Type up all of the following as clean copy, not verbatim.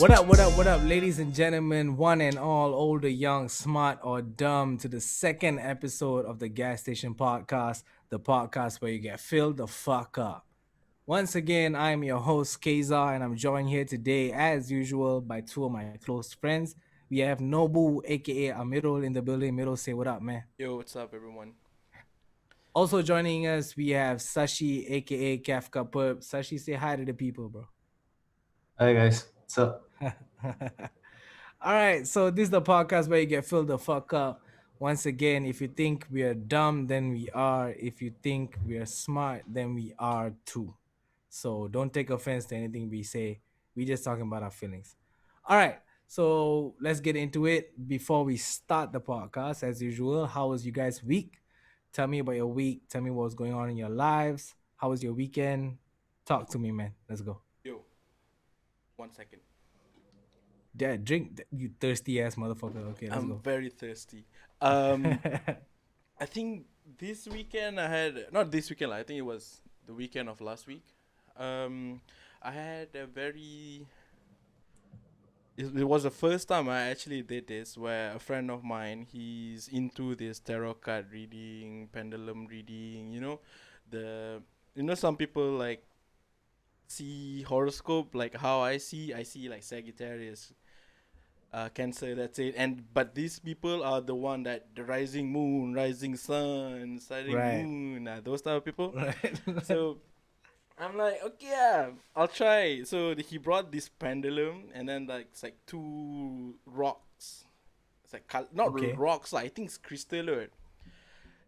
What up, ladies and gentlemen, one and all, older, young, smart, or dumb, to the second episode of the Gas Station Podcast, the podcast where you get filled the fuck up. Once again, I am your host, Kayczar, and I'm joined here today, as usual, by two of my close friends. We have Nobu, aka Amirul, in the building. Amirul, say what up, man. Yo, what's up, everyone? Also joining us, we have Sashi, aka Kafka Purp. Sashi, say hi to the people, bro. Hi guys, so All right, so this is the podcast where you get filled the fuck up. Once again, if you think we are dumb, then we are. If you think we are smart, then we are too. So don't take offense to anything we say. We just talking about our feelings. All right, so let's get into it. Before we start the podcast, as usual, how was you guys' week? Tell me about your week. Tell me what's going on in your lives. How was your weekend? Talk to me, man. Let's go. Yo, 1 second. Dad, drink, you thirsty ass motherfucker. Okay, let's I'm go. very thirsty. I think this weekend I had not this weekend. I think it was the weekend of last week. I had a very. It was the first time I actually did this, where a friend of mine, he's into this tarot card reading, pendulum reading. Some people like see horoscope like how I see. I see like Sagittarius, Cancer, that's it. But these people are the one that the rising moon, rising sun, setting Right. moon, those type of people. Right. So I'm like, okay, yeah, I'll try. So he brought this pendulum, and then like it's like two rocks. It's like not Okay. rocks, like, I think it's crystal. Right?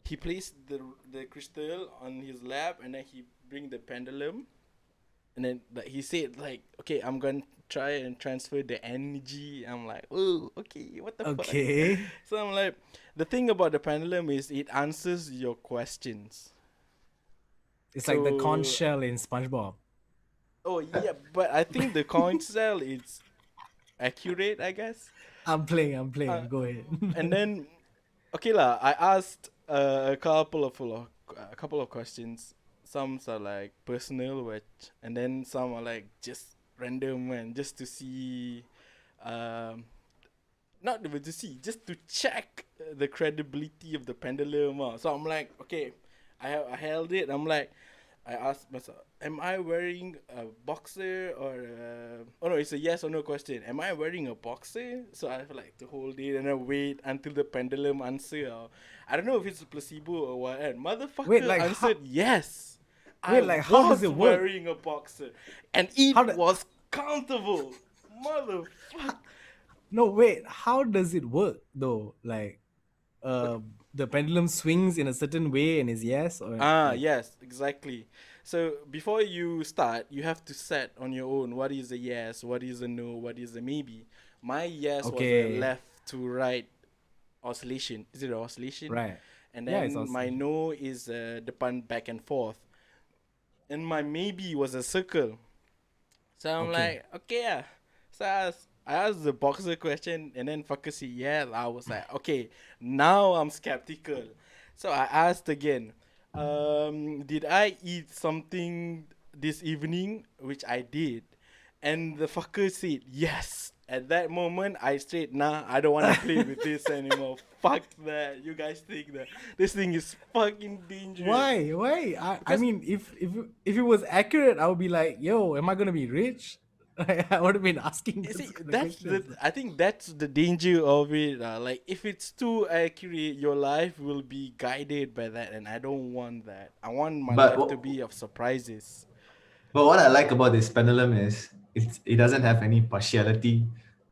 He placed the crystal on his lap, and then he bring the pendulum, and then like he said like, okay, I'm gonna try and transfer the energy. I'm like, oh, okay, what the fuck? Okay. So I'm like, the thing about the pendulum is it answers your questions. It's like the conch So- shell in SpongeBob. Oh yeah, but I think the coin cell is accurate, I guess. I'm playing. Go ahead. And then, okay lah, I asked a couple of questions. Some are like personal, and then some are like just random and just to see, not even to see, just to check the credibility of the pendulum. So I'm like, okay, I held it. I'm like, I asked myself, am I wearing a boxer or oh no, it's a yes or no question. Am I wearing a boxer? So I have like to hold it and then wait until the pendulum answer. I don't know if it's a placebo or what. And motherfucker Wait, like, answered yes. Wait, like, how does it work? Wearing a boxer, and it How do- was countable. Motherfucker. No, wait. How does it work though? Like, the pendulum swings in a certain way and is yes or like, Yes, exactly. So before you start, you have to set on your own what is a yes, what is a no, what is a maybe. My yes was Okay. a left to right oscillation. Is it an oscillation? right? And Yeah, then it's my oscillation. no is depan back and forth. And my maybe was a circle. So I'm Okay. like, okay, yeah. So I asked the boxer question, and then fucker said yeah. I was like, okay, now I'm skeptical. So I asked again, did I eat something this evening? Which I did. And the fucker said yes. At that moment, I said, nah, I don't want to play with this anymore. Fuck that. You guys think that this thing is fucking dangerous. Why? Why? I Because- mean, if it was accurate, I would be like, yo, am I gonna be rich? I would have been asking. You those see, kind of that's the. questions. I think that's the danger of it. Like, if it's too accurate, your life will be guided by that, and I don't want that. I want my But life to wh- be of surprises. but what I like about this pendulum is it doesn't have any partiality.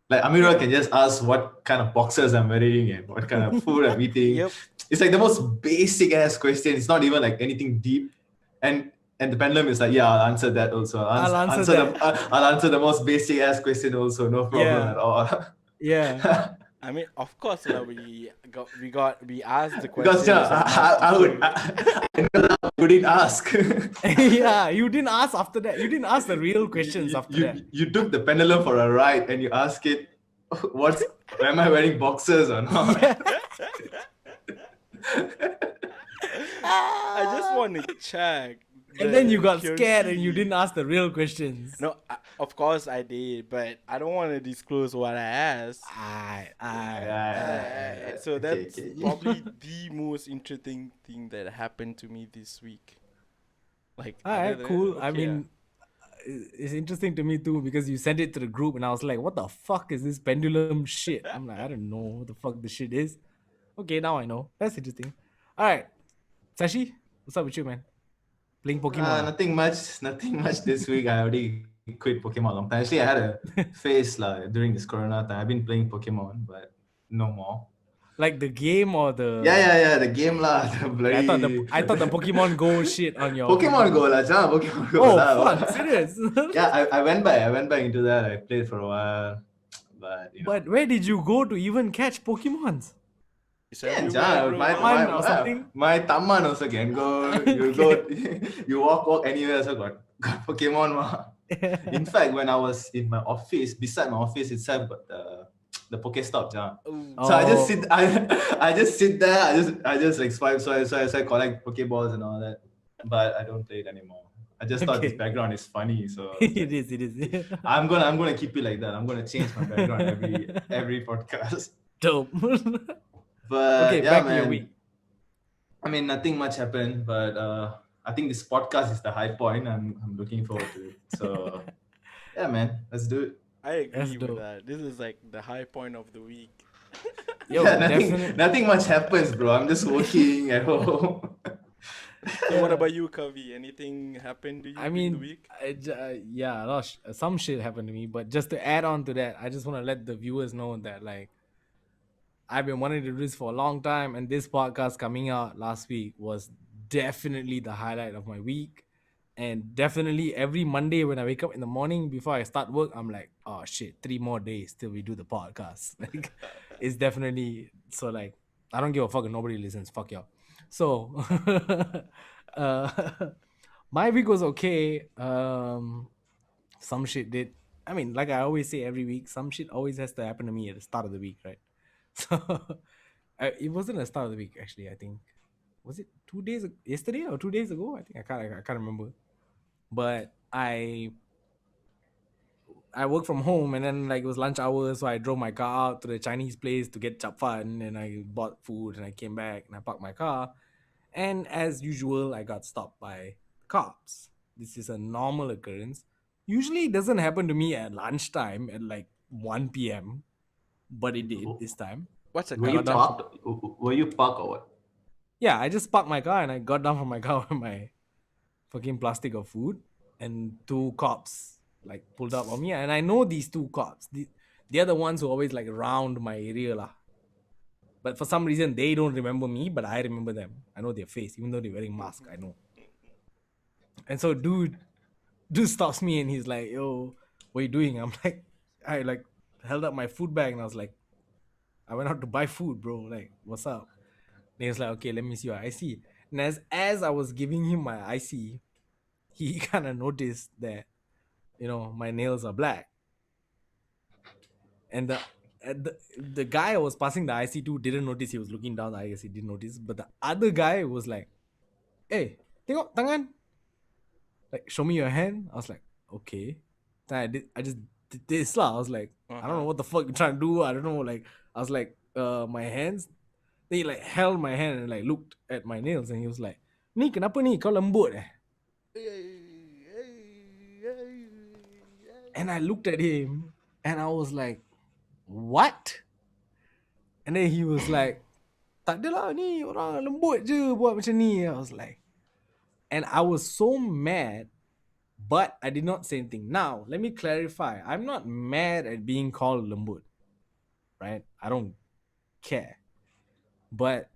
Like Amirul can just ask what kind of boxers I'm wearing and what kind of food I'm eating. Yep. It's like the most basic ass question. It's not even like anything deep. And the pendulum is like, yeah, I'll answer that also. I'll answer that. I'll answer the most basic ass question also. No problem Yeah. at all. Yeah. I mean, of course, we asked the Because questions. I know that you didn't ask. Yeah, you didn't ask after that. You didn't ask the real questions after that. You took the pendulum for a ride and you ask it, am I wearing boxers or not? I just want to check And then you the got scared and you accuracy. didn't ask the real questions. No, of course I did, but I don't want to disclose what I asked. Yeah. So Okay, that's okay. probably the most interesting thing that happened to me this week. Like other Alright, than cool. I mean, it's interesting to me too because you sent it to the group and I was like, what the fuck is this pendulum shit? I'm like, I don't know what the fuck this shit is. Okay, now I know. That's interesting. Alright, Sashi, what's up with you, man? Playing Pokemon. Nothing much this week. I already quit Pokemon a long time. Actually, I had a phase during this Corona time. I've been playing Pokemon, but no more. Like the game or Yeah. The game lah, the Okay, bloody I thought the Pokemon Go shit on your Pokemon freaking. Go lah, Pokemon Go Oh lah. fuck, serious? Yeah, I went back into that. I played for a while, but But where did you go to even catch Pokemons? it's yeah, everywhere, bro. Taman or something? my Taman also can go. You go, you walk anywhere. Also got Pokemon. Ma. In fact, when I was in my office, beside my office itself, got the Pokestop. Yeah. Ooh. So I just Oh. sit, I just sit there. I just like swipe, collect Pokeballs and all that. But I don't play it anymore. I just thought this Okay. background is funny, so It is. I'm gonna keep it like that. I'm gonna change my background every podcast. Dope. But Okay, yeah, back to man. your week. I mean, nothing much happened, but I think this podcast is the high point. I'm looking forward to it. So yeah, man, let's do it. I That's agree with dope. that. This is like the high point of the week. Yo, Yeah, definitely. nothing much happens, bro. I'm just working at home. So what about you, Kavi? Anything happened to you I in the mean, week? yeah, a lot some shit happened to me. But just to add on to that, I just want to let the viewers know that like I've been wanting to do this for a long time, and this podcast coming out last week was definitely the highlight of my week. And definitely every Monday when I wake up in the morning before I start work, I'm like, oh shit, 3 more days till we do the podcast. Like, it's definitely so like I don't give a fuck if nobody listens. Fuck y'all. So, uh, my week was okay. Some shit did. I mean, like I always say every week, some shit always has to happen to me at the start of the week, right? So it wasn't the start of the week actually. I think was it 2 days yesterday or 2 days ago? I can't remember. But I work from home and then like it was lunch hours, so I drove my car out to the Chinese place to get chap fan and I bought food and I came back and I parked my car. And as usual, I got stopped by cops. This is a normal occurrence. Usually it doesn't happen to me at lunchtime at like 1 p.m. But it did this time. What's a Were I you got down cop? parked? Were you parked or what? Yeah, I just parked my car and I got down from my car with my fucking plastic of food, and two cops like pulled up on me. And I know these two cops. The other ones who always like around my area lah. But for some reason they don't remember me, but I remember them. I know their face, even though they're wearing mask. I know. And so dude stops me and he's like, "Yo, what are you doing?" I'm like, I like held up my food bag and I was like, I went out to buy food, bro. Like, what's up? And he was like, okay, let me see your IC. And as I was giving him my IC, he kind of noticed that, my nails are black. And the guy I was passing the IC to didn't notice. He was looking down. I guess he didn't notice. But the other guy was like, hey, tengok tangan. Like, show me your hand. I was like, okay. Then I just did this lah. I was like, I don't know what the fuck you're trying to do. I don't know. Like, I was like, my hands. Then he like held my hand and like looked at my nails and he was like, ni kenapa ni? Kau lembut eh? And I looked at him and I was like, what? And then he was like, tak adalah ni orang lembut je buat macam ni. I was like, and I was so mad, but I did not say anything. Now, let me clarify. I'm not mad at being called lembut, right? I don't care. But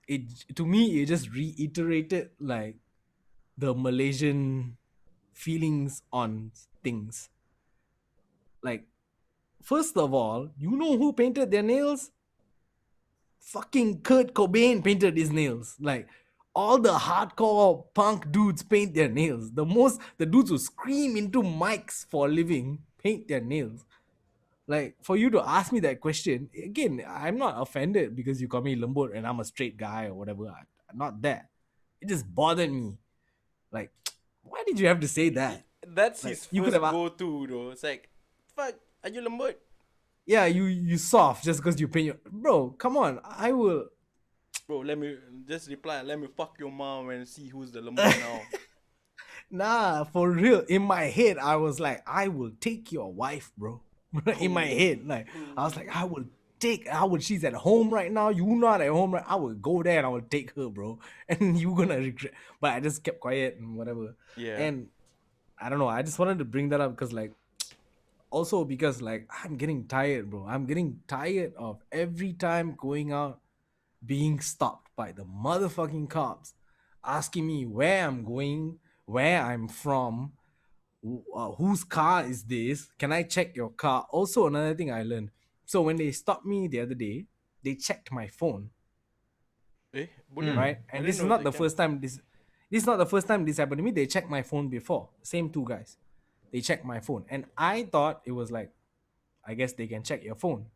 to me, it just reiterated like the Malaysian feelings on things. Like, first of all, you know who painted their nails? Fucking Kurt Cobain painted his nails. Like, all the hardcore punk dudes paint their nails. The dudes who scream into mics for a living paint their nails. Like, for you to ask me that question, again, I'm not offended because you call me lembut and I'm a straight guy or whatever. Not that. It just bothered me. Like, Why did you have to say that? That's Like, his you could first have go-to though. It's like, fuck, are you lembut? yeah, you soft just because you pay your bro. Come on, I will. Bro, let me just reply. Let me fuck your mom and see who's the lembut now. Nah, for real. In my head, I was like, I will take your wife, bro. In my head, like I was like, I will take. I would. She's at home right now. You not at home, right? I will go there and I will take her, bro. And you gonna regret. But I just kept quiet and whatever. Yeah. And I don't know. I just wanted to bring that up because like also because like I'm getting tired, bro. I'm getting tired of every time going out being stopped by the motherfucking cops asking me where I'm going, where I'm from, whose car is this? Can I check your car? Also, another thing I learned. So when they stopped me the other day, they checked my phone, Boleh? right? I And didn't this is know not they the can. first time this is not the first time this happened to me. They checked my phone before. Same two guys. They checked my phone. And I thought it was like, I guess they can check your phone.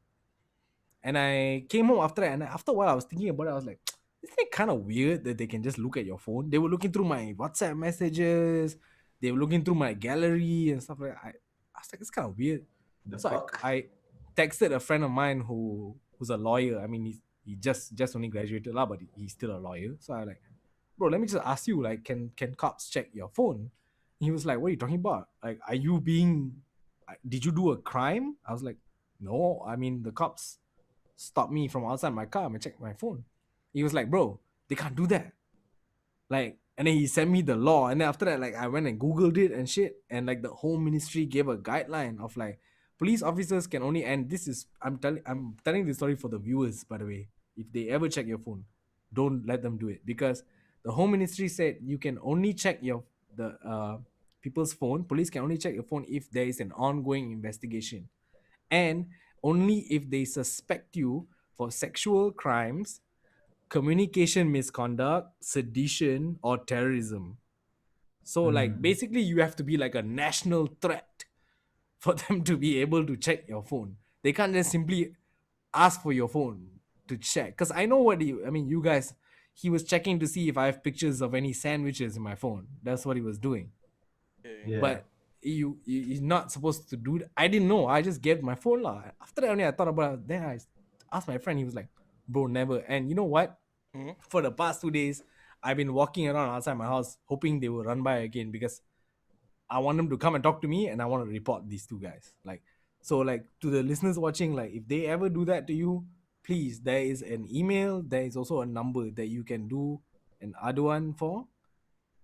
And I came home after that, and after a while, I was thinking about it. I was like, isn't it kind of weird that they can just look at your phone? They were looking through my WhatsApp messages, they were looking through my gallery and stuff like that. I was like, it's kind of weird. The So fuck? I texted a friend of mine who's a lawyer. I mean, he just only graduated lah, but he's still a lawyer. So I like, bro, let me just ask you, like, can cops check your phone? He was like, what are you talking about? Like, are you being? Did you do a crime? I was like, no. I mean, the cops stopped me from outside my car and checked my phone. He was like, bro, they can't do that. Like, and then he sent me the law. And then after that, like, I went and Googled it and shit. And like the Home Ministry gave a guideline of like police officers can only, and this is I'm telling this story for the viewers, by the way. If they ever check your phone, don't let them do it. Because the Home Ministry said you can only check the people's phone. Police can only check your phone if there is an ongoing investigation. And only if they suspect you for sexual crimes, communication misconduct, sedition, or terrorism. So, like, Mm. basically, you have to be like a national threat for them to be able to check your phone. They can't just simply ask for your phone to check. Because I know I mean, you guys, he was checking to see if I have pictures of any sandwiches in my phone. That's what he was doing. Okay. Yeah. But you're not supposed to do that. I didn't know. I just gave my phone lah. After that only I thought about it. Then I asked my friend. He was like, bro, never. And you know what? Hmm? For the past 2 days, I've been walking around outside my house hoping they will run by again because I want them to come and talk to me and I want to report these two guys. Like, so like to the listeners watching, like if they ever do that to you, please, there is an email, there is also a number that you can do an aduan for.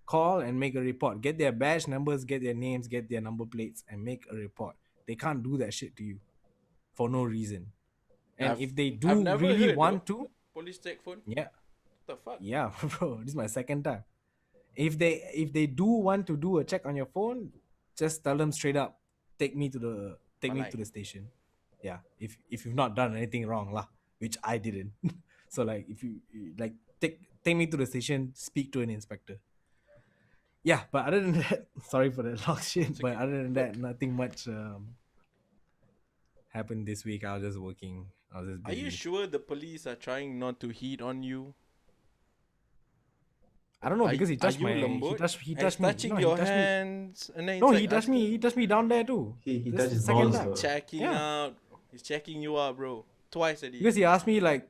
Call and make a report. Get their badge numbers, get their names, get their number plates, and make a report. They can't do that shit to you for no reason. And I've if they I've do never really heard though. want to, Police check phone. yeah, What the fuck? yeah, bro, this is my second time. If they do want to do a check on your phone, just tell them straight up, take me Malai. to the station. Yeah, if you've not done anything wrong lah, which I didn't. So like if you like take me to the station, speak to an inspector. Yeah, but other than that, sorry for the long shit. But okay. other than that, nothing much happened this week. I was just working. I was just Are you busy. sure the police are trying not to hit on you? I don't know Are, because he are touched you my lembut? he And he's touched me. touching No, he your touched me. hands, and then No, it's like he touched me. asking, He touched me down there too. He This touched is his the second balls time. though. checking Yeah, out. He's checking you out, bro. Twice already. because he asked me like,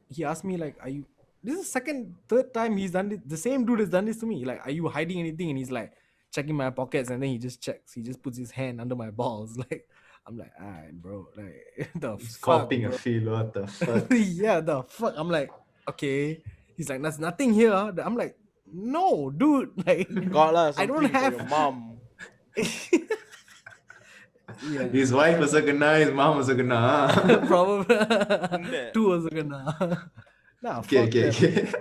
are you? This is second, third time he's done this. The same dude has done this to me. Like, are you hiding anything? And he's like checking my pockets, and then he just checks. He just puts his hand under my balls. Like, I'm like, alright, bro. Like, the He's fuck, copying a bro. feel. What the fuck? Yeah, the fuck. I'm like, okay. He's like, there's nothing here. I'm like, no, dude. Like, Got lah I don't something for your have. mom. Yeah, His wife also kena, his mom also kena. probably That. two was gonna. Nah, Okay, fuck okay, that. okay.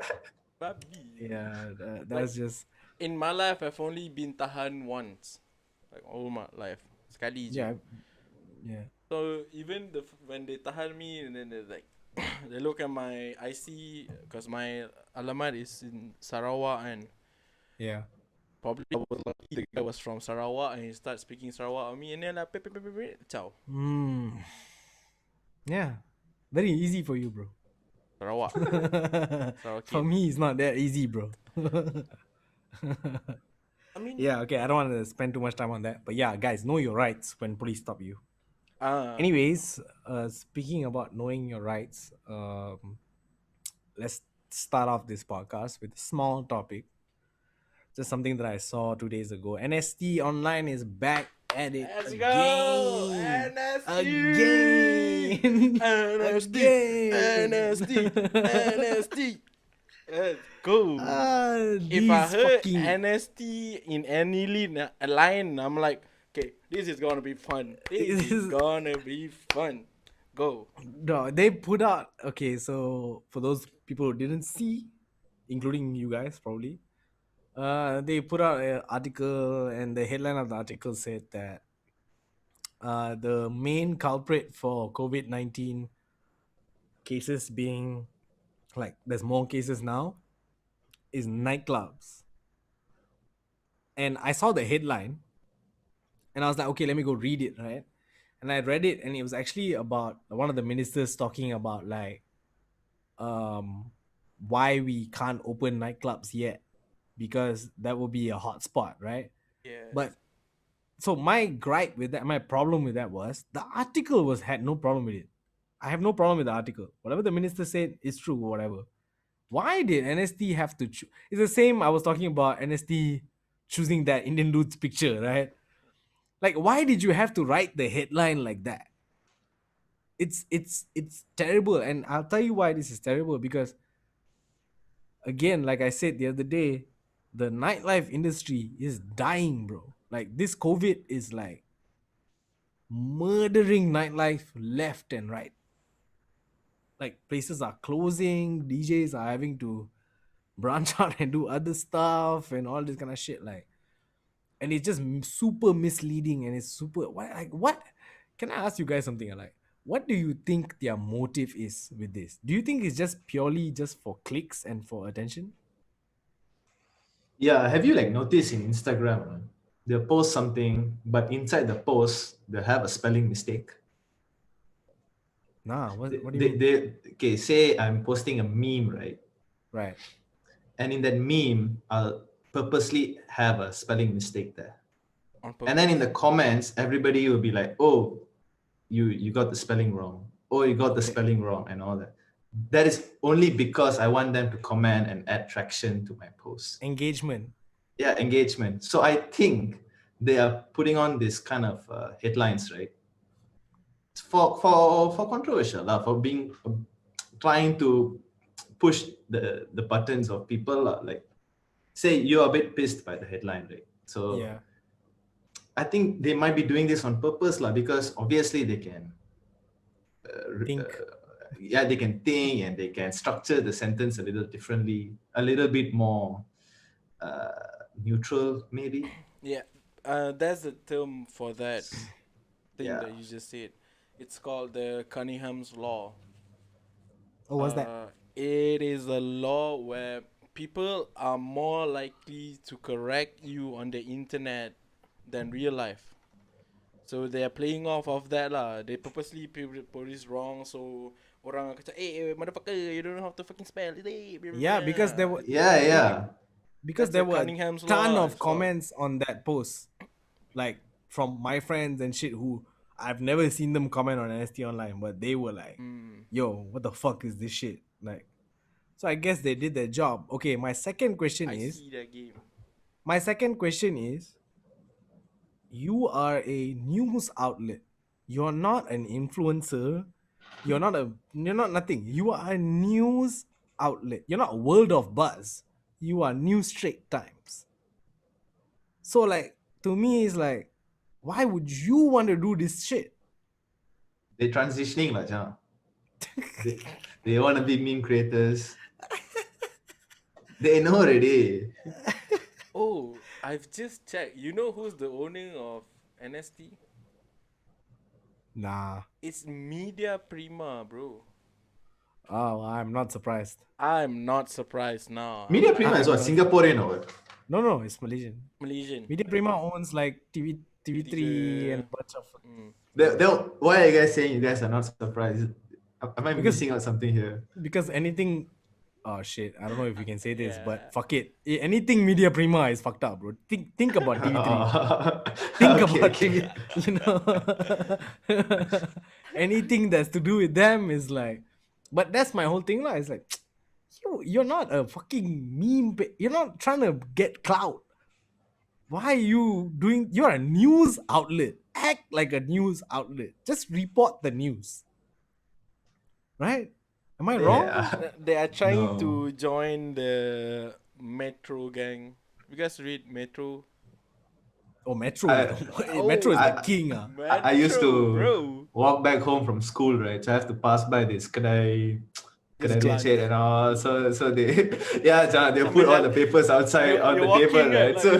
Babi. Yeah, that's just In my life, I've only been tahan once. Like all my life. Sekali je. yeah, yeah. So even when they tahan me and then they're like, they look at my IC because my alamat is in Sarawak and Yeah. probably I was lucky the guy was from Sarawak and he started speaking Sarawak on me and then like ciao Yeah. Very easy for you, bro. Sarawak. Sarawak For kid. me, it's not that easy, bro. I mean, Yeah, okay, I don't want to spend too much time on that. But yeah, guys, know your rights when police stop you. uh, Anyways, speaking about knowing your rights, let's start off this podcast with a small topic. Just something that I saw 2 days ago. NST Online is back at it let's go! again. NST! Again. NST! NST! Again. NST! Let's go! If I These heard fucking NST in any line, I'm like, okay, this is gonna be fun. This is gonna be fun. Go. no, they put out, okay, so for those people who didn't see, including you guys probably, they put out an article, and the headline of the article said that the main culprit for COVID-19 cases being, like, there's more cases now, is nightclubs. And I saw the headline, and I was like, okay, let me go read it, right? And I read it, and it was actually about one of the ministers talking about, like, um why we can't open nightclubs yet, because that will be a hot spot, right? Yes. But so my gripe with that, my problem with that was the article was had no problem with it. I have no problem with the article. Whatever the minister said is true, whatever. Why did NST have to choose? It's the same I was talking about NST choosing that Indian dude's picture, right? Like, why did you have to write the headline like that? It's terrible, and I'll tell you why this is terrible. Because again, like I said the other day, the nightlife industry is dying, bro. Like, this COVID is like murdering nightlife left and right. Like, places are closing, DJs are having to branch out and do other stuff and all this kind of shit. Like, and it's just super misleading, and it's super, what, like, what? Can I ask you guys something? Like, what do you think their motive is with this? Do you think it's just purely just for clicks and for attention? Yeah, have you like noticed in Instagram, they'll post something, but inside the post, they'll have a spelling mistake. Nah, They, what do you they, mean? they okay, say I'm posting a meme, right? Right. And in that meme, I'll purposely have a spelling mistake there. On And then in purpose. the comments, everybody will be like, "Oh, you got the spelling wrong. Oh, you got the Okay. spelling wrong," and all that. That is only because I want them to comment and add traction to my post. Engagement. Yeah, engagement. So I think they are putting on this kind of headlines, right? For controversial, for being trying to push the buttons of people. Like, say you're a bit pissed by the headline, right? So Yeah. I think they might be doing this on purpose, because obviously they can, Think. yeah, they can think and they can structure the sentence a little differently, a little bit more uh, neutral, maybe. Yeah. That's the term for that thing Yeah. that you just said. It's called the Cunningham's Law. Oh, what's that? It is a law where people are more likely to correct you on the internet than real life. So they are playing off of that lah. They purposely put this wrong so orang akan cakap, motherfucker, you don't know how to fucking spell it. Blah, blah, Yeah, because there blah." were Yeah, yeah. because That's there the were a Cunningham's ton Law. of It's called. comments on that post, like from my friends and shit, who I've never seen them comment on NST Online, but they were like, "Yo, what the fuck is this shit?" Like, so I guess they did their job. Okay, I see that game. my second question is, you are a news outlet. You're not an influencer. You're not nothing. You are a news outlet. You're not World of Buzz. You are New Straight Times. So, like, to me, it's like, why would you want to do this shit? They're transitioning, lah, Jang. They, they want to be meme creators. They know already. Oh, I've just checked. You know who's the owner of NST? Nah. It's Media Prima, bro. Oh, I'm not surprised. I'm not surprised now. Media Prima is I'm what, not- Singaporean or what? No, it's Malaysian. Malaysian. Media Prima owns like TV3 and a bunch of. Why are you guys saying you guys are not surprised? Am I Because missing out something here? because anything oh shit, I don't know if you can say this, but Yeah. fuck it. Anything Media Prima is fucked up, bro. Think about TV3. Think Okay, about okay. TV, you know. Anything that's to do with them is like, but that's my whole thing, lah. It's like, you're not a fucking meme. You're not trying to get clout. Why are you doing? You're a news outlet. Act like a news outlet. Just report the news, right? Am I They wrong? Yeah. they are trying No. to join the Metro gang. You guys read Metro? Oh, Metro is I, the Metro is Oh, the I, king. Ah. I used Metro, to bro. walk back home from school, right? So I have to pass by this This kedai glance. becek and all. So they yeah, they Sambil put all the papers outside on you're the table, walking right? like So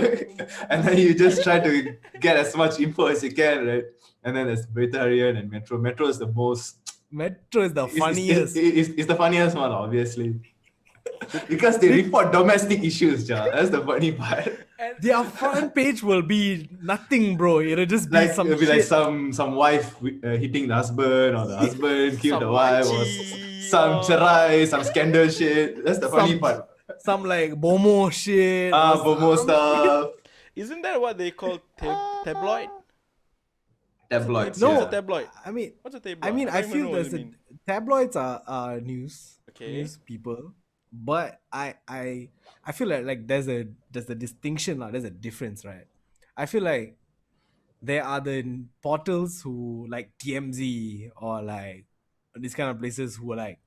and then you just try to get as much info as you can, right? And then there's Vegetarian and Metro. Metro is the most Metro is the is funniest. is the funniest one, obviously. Because they report domestic issues, ja. That's the funny part. and Their front page will be nothing, bro. It'll just be Like some it'll be like shit. some wife hitting the husband, or the husband killed some the wife, or makcik some or cherai, some scandal shit. That's the funny some part. some like Bomo shit or Bomo some shit. stuff, isn't that what they call tabloid? tabloids. What's a No, Yeah, tabloid? I mean, What's a tabloid? I I don't even feel know what there's it a means. tabloids are Okay. news people, but I feel like there's a distinction, lah. There's a difference, right? I feel like there are the portals who like TMZ or like these kind of places who are like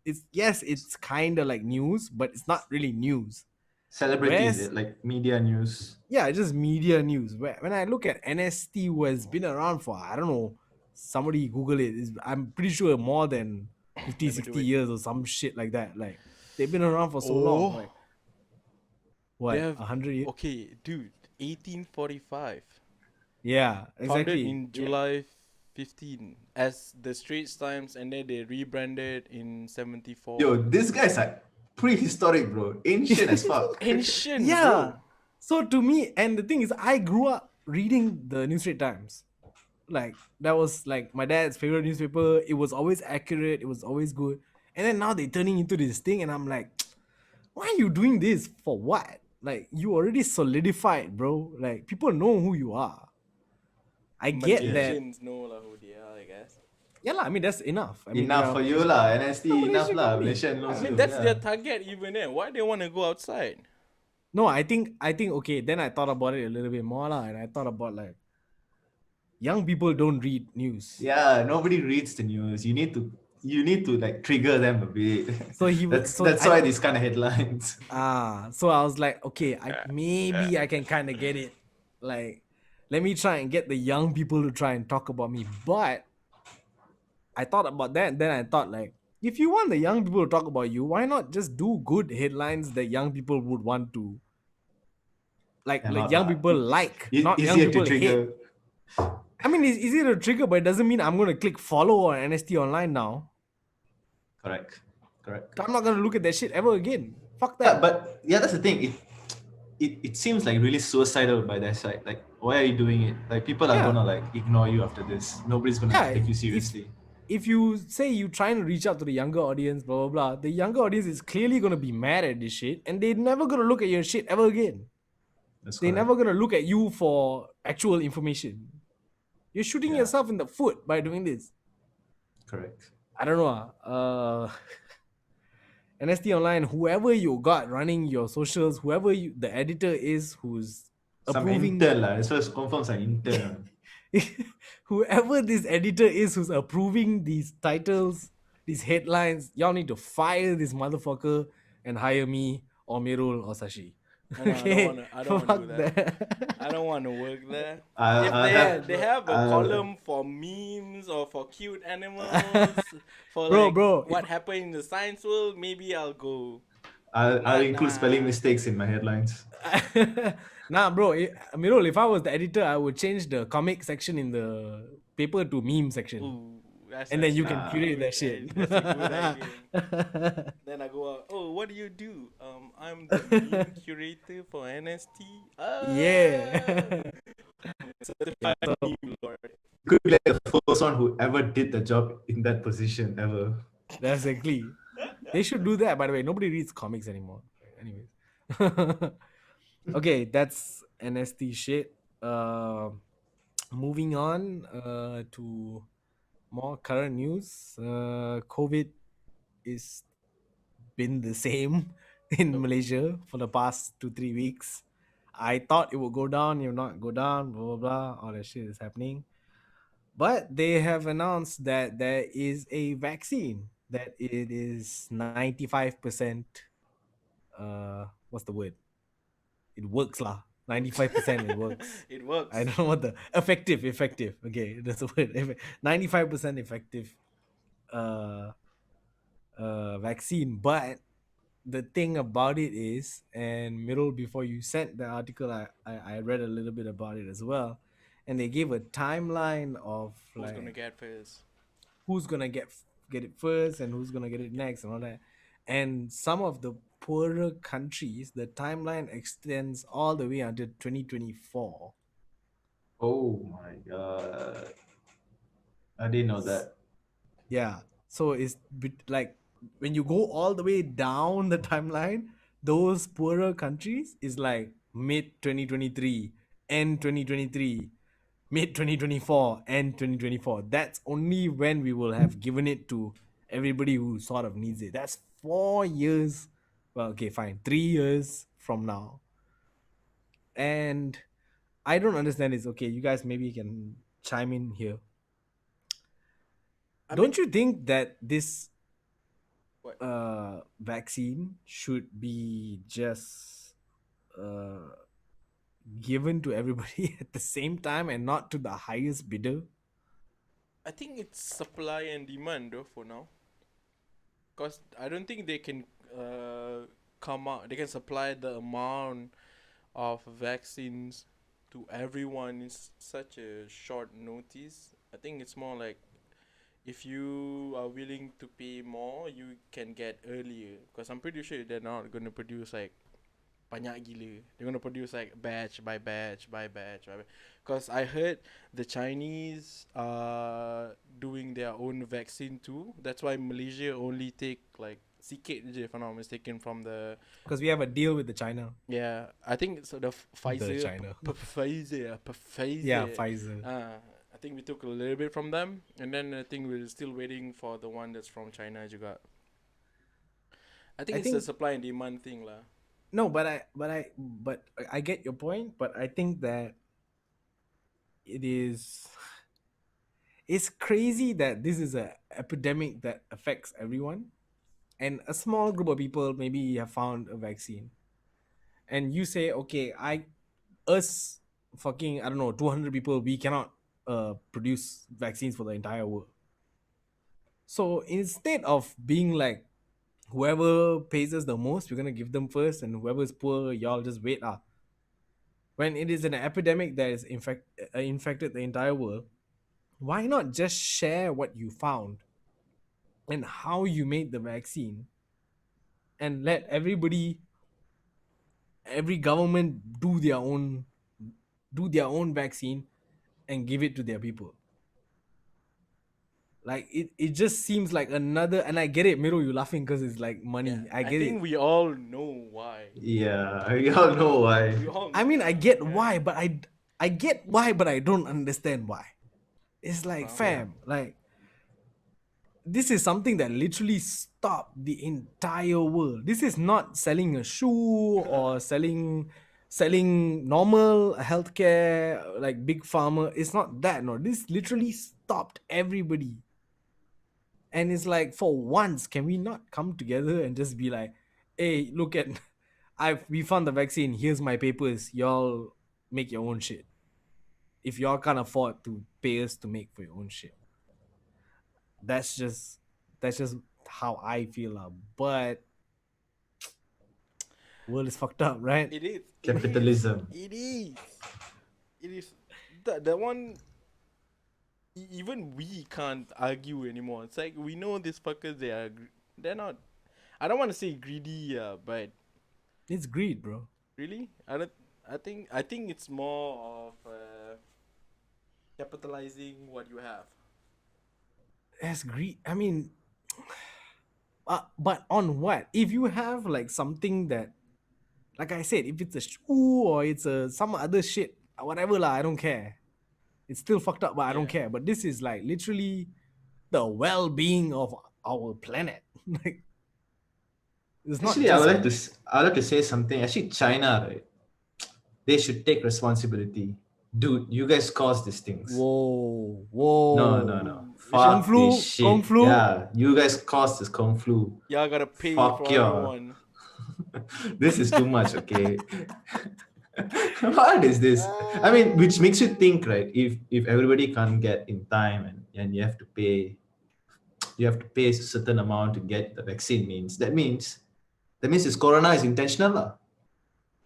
it's yes, it's kind of like news, but it's not really news. celebrities, Whereas like media news. yeah, it's just media news. When I look at NST, who has been around for, I don't know, somebody Google it, I'm pretty sure more than 50, Let me do 60 it. years or some shit like that. Like they've been around for so long. Oh, Like they what, have 100 years? okay, dude. 1845. Yeah, Founded exactly. in July 15 as the Straits Times, and then they rebranded in 74. Yo, these guys are prehistoric, bro. Ancient as fuck. Ancient, Yeah. bro. So to me, and the thing is, I grew up reading the New Straits Times. Like that was like my dad's favorite newspaper. It was always accurate. It was always good. And then now they're turning into this thing, and I'm like, why are you doing this for what? Like you already solidified, bro. Like people know who you are. I get that. Malaysians know lah who they are, I guess. Yeah, lah. I mean that's enough. I mean Enough yeah, for you lah, NST. Yeah, Enough Malaysian lah. company. Malaysian I knows mean, you. that's Yeah. their target even then. Why they want to go outside? No, I think okay. Then I thought about it a little bit more, lah, and I thought about like young people don't read news. Yeah, nobody reads the news. You need to like trigger them a bit. So he that's why these kind of headlines. so I was like, okay, maybe I can kind of get it. Like, let me try and get the young people to try and talk about me. But I thought about that. Then I thought, like, if you want the young people to talk about you, why not just do good headlines that young people would want to, like Cannot young lah. people like, not young Easier to people hate. trigger. I mean, it's easy to trigger, but it doesn't mean I'm going to click follow on NST Online now. Correct. I'm not going to look at that shit ever again. Fuck Yeah, that. but yeah, that's the thing. It seems like really suicidal by their side. Like, why are you doing it? Like, people are Yeah. gonna like ignore you after this. Nobody's gonna Yeah, take you seriously. If you say you trying to reach out to the younger audience, blah blah blah, the younger audience is clearly gonna be mad at this shit, and they're never gonna look at your shit ever again. That's They're correct. never gonna look at you for actual information. You're shooting Yeah. yourself in the foot by doing this. Correct. I don't know. NST Online, whoever you got running your socials, whoever the editor is who's Some approving, intern lah. So it's confirmed some intern. whoever this editor is who's approving these titles, these headlines, y'all need to fire this motherfucker and hire me or Mirul or Sashi. No, I don't wanna Fuck do that. that. I don't want to work there. I'll They have a I'll- column for memes or for cute animals, for Bro, what happened in the science world. Maybe I'll go. I'll include Nah. spelling mistakes in my headlines. Nah, bro. Mirul, if I was the editor, I would change the comic section in the paper to meme section. Ooh, that's And then you actually can a curate good that shit. That's a good idea. Then I go out. Oh, what do you do? I'm the meme curator for NST. Yeah. Certified meme lord. Could be like the first one who ever did the job in that position ever. That's exactly. They should do that. By the way, nobody reads comics anymore. Anyways, okay, that's NST shit. Moving on to more current news. COVID is been the same in Oh, Malaysia for the past 2 3 weeks. I thought it would go down, it will not go down, blah blah blah. All that shit is happening. But they have announced that there is a vaccine that it is 95%, what's the word? It works lah. 95% it works. it I works. don't know what the effective. Okay, that's the word. 95% effective uh vaccine. But the thing about it is, and middle before you sent the article, I read a little bit about it as well, and they gave a timeline of Who's gonna like get first? who's gonna get it first and who's gonna get it next and all that. And some of the poorer countries, the timeline extends all the way until 2024. Oh my god. I didn't know that. Yeah. So it's like when you go all the way down the timeline, those poorer countries is like mid 2023, end 2023, mid 2024, end 2024. That's only when we will have given it to everybody who sort of needs it. That's 4 years. Well, okay, fine. 3 years from now. And I don't understand this. Okay, you guys maybe can chime in here. I mean, Don't you think that this what? vaccine should be just uh, given to everybody at the same time and not to the highest bidder? I think it's supply and demand though for now. Cause I don't think they can come out. They can supply the amount of vaccines to everyone in such a short notice. I think it's more like if you are willing to pay more, you can get earlier. Because I'm pretty sure they're not going to produce like banyak gila. They're going to produce like batch by batch by batch. Because I heard the Chinese are doing their own vaccine too. That's why Malaysia only take like sikit je, if I'm not mistaken, from the Because we have a deal with the China. yeah, I think so. The The Pfizer, China. Yeah, Pfizer. Pfizer. I think we took a little bit from them, and then I think we're still waiting for the one that's from China juga. I think I it's a think supply and demand thing lah. no, but I get your point, but I think that it is it's crazy that this is a epidemic that affects everyone, and a small group of people maybe have found a vaccine, and you say, okay, us fucking, I don't know, 200 people, we cannot produce vaccines for the entire world. So instead of being like, whoever pays us the most, we're gonna give them first, and whoever's poor, y'all just wait. When it is an epidemic that is infected the entire world, why not just share what you found and how you made the vaccine, and let every government do their own vaccine and give it to their people. Like it just seems like another, and I get it, Miro, you laughing because it's like Yeah, money. I I get think it. we all know why. Yeah, we all know why. We all I know mean, I why. get Yeah. why, but I get why, but I don't understand why. It's like, Well, Yeah. fam, like this is something that literally stopped the entire world. This is not selling a shoe or selling normal healthcare like big pharma. It's not that. No, this literally stopped everybody. And it's like, for once, can we not come together and just be like, hey, look at we found the vaccine, here's my papers, y'all make your own shit. If y'all can't afford to pay us to make for your own shit. That's just how I feel. But world is fucked up, right? it is. It is. Capitalism. It is. It is. The one. Even we can't argue anymore. It's like we know these fuckers. They're not. I don't want to say greedy, but It's greed, bro. really, I don't. I think it's more of capitalizing what you have. That's greed. I mean, But on what? If you have like something that, like I said, if it's a shoe or it's a some other shit, whatever lah, I don't care. It's still fucked up, but I don't Yeah. care. But this is like literally the well-being of our planet. Like it's not Actually, just I would like to say something. Actually, China, right? They should take responsibility. Dude, you guys caused these things. whoa, No, no, whoa. no. Ooh, Kung Fuck this flu, kung shit. flu. Yeah, you guys caused this kung flu. y'all gotta pay Fuck for y'all. everyone. This is too much, okay? What is this? I mean, which makes you think, right? If everybody can't get in time and you have to pay a certain amount to get the vaccine means this corona is intentional lah.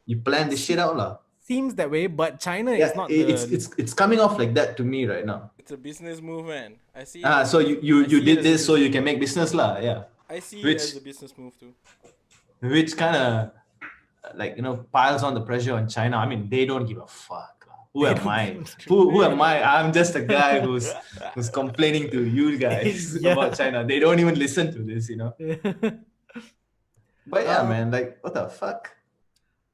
You plan this shit out lah. Seems that way, but China Yeah, is not it's coming off like that to me right now. It's a business move, man. I see. So you see it did as a this so you business. can make business lah. Yeah, I see it which as a business move too. which kind of like piles on the pressure on China. I mean, they don't give a fuck. Who am I? Who am I? I'm just a guy who's complaining to you guys Yeah. about China. They don't even listen to this, But yeah, Um, man, like what the fuck?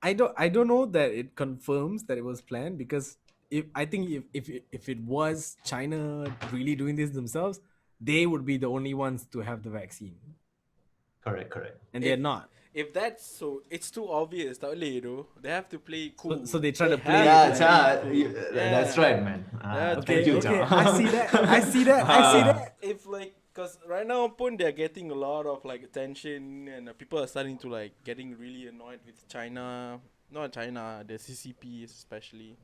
I don't know that it confirms that it was planned, because if it was China really doing this themselves, they would be the only ones to have the vaccine, Correct. and they're not. If that's so, it's too obvious. Tak boleh though. They have to play cool. so they try to play have it to like- play cool. That's right, man. That's Thank you, okay, John. I see that. I see that. If like, cause right now, pun they're getting a lot of like attention, and people are starting to like getting really annoyed with China. Not China, the CCP especially.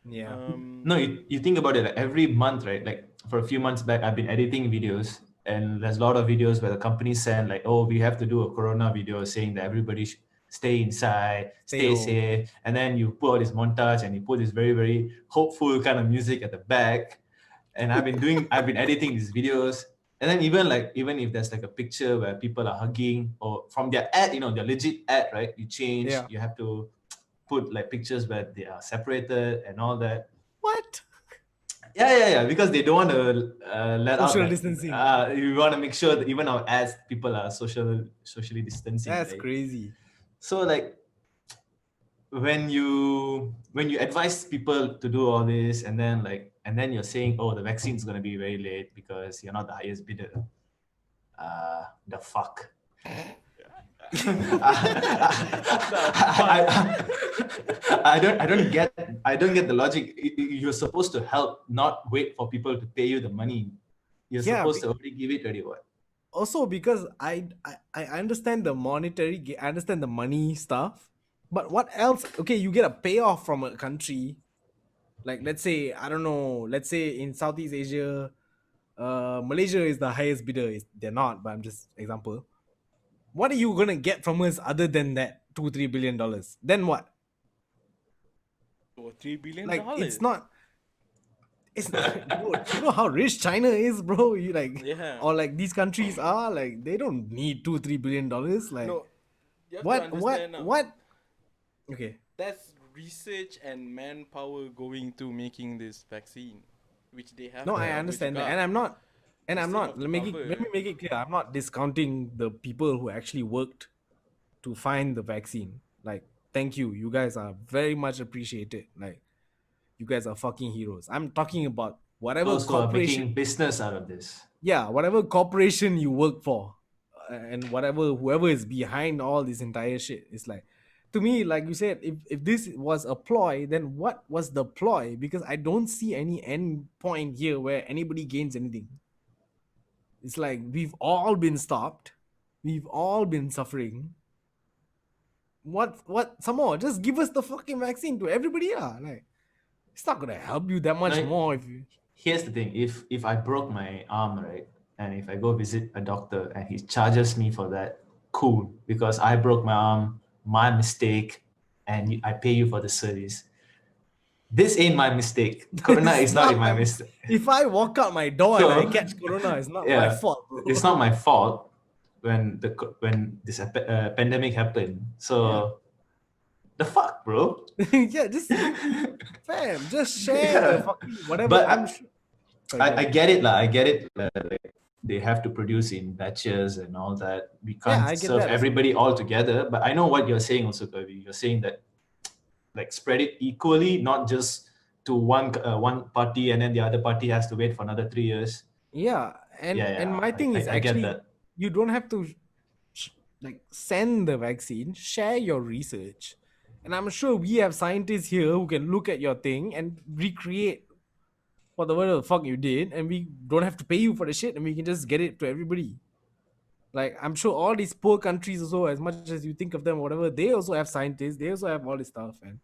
Yeah. No, you think about it, like every month, right? Like for a few months back, I've been editing videos, and there's a lot of videos where the company send like, oh, we have to do a corona video saying that everybody should stay inside, stay home. safe, and then you put all this montage and you put this very, very hopeful kind of music at the back. And I've been editing these videos, and then even if there's like a picture where people are hugging or from their ad, their legit ad, right? You change, Yeah. you have to put like pictures where they are separated and all that. What? Yeah, because they don't want to let Social out distancing. You want to make sure that even our ads, people are socially distancing. That's right? crazy. So like when you advise people to do all this, and then you're saying, oh, the vaccine's gonna be very late because you're not the highest bidder. The fuck. I don't get the logic. You're supposed to help, not wait for people to pay you the money. You're Yeah, supposed to already give it already. What? Also, because I understand the I understand the money stuff, but what else? Okay, you get a payoff from a country, like let's say, I don't know, let's say in Southeast Asia, Malaysia is the highest bidder. They're not, but I'm just example. What are you gonna get from us other than that $2-3 billion? Then what? Or $3 billion. Like it's not. Bro, you know how rich China is, bro. You like, Yeah. or like these countries are like, they don't need $2-3 billion. Like No. You have to what understand now. what? Okay. That's research and manpower going to making this vaccine, which they have. No, to I cover understand that, juga. and I'm not. And They I'm still not. have to Let me cover. make it clear. I'm not discounting the people who actually worked to find the vaccine. Like, thank you. You guys are very much appreciated. Like, you guys are fucking heroes. I'm talking about whatever Those who are corporation. making business out of this. Yeah, whatever corporation you work for, and whoever is behind all this entire shit. It's like, to me, like you said, if this was a ploy, then what was the ploy? Because I don't see any end point here where anybody gains anything. It's like we've all been stopped, we've all been suffering. What some more? Just give us the fucking vaccine to everybody. Yeah, like it's not gonna help you that much Like, more if you. Here's the thing: if I broke my arm, right, and if I go visit a doctor and he charges me for that, cool, because I broke my arm, my mistake, and I pay you for the service. This ain't my mistake. Corona is not my mistake. If I walk out my door So, and I catch corona, it's not my yeah, fault, bro. It's not my fault when this pandemic happened. So the fuck, bro. Yeah, just fam, just share Yeah. the fucking whatever. But I'm sure. Sorry, go I ahead. get it, lah. I get it. Like, they have to produce in batches and all that. We Yeah, can't I get serve that also. everybody all together. But I know what you're saying also, Kavi. You're saying that like spread it equally, not just to one party and then the other party has to wait for another 3 years. Yeah, Yeah, and yeah, my thing is I get actually that. you don't have to like send the vaccine, share your research. And I'm sure we have scientists here who can look at your thing and recreate whatever the fuck you did, and we don't have to pay you for the shit, and we can just get it to everybody. Like I'm sure all these poor countries also, as much as you think of them, whatever, they also have scientists, they also have all this stuff, and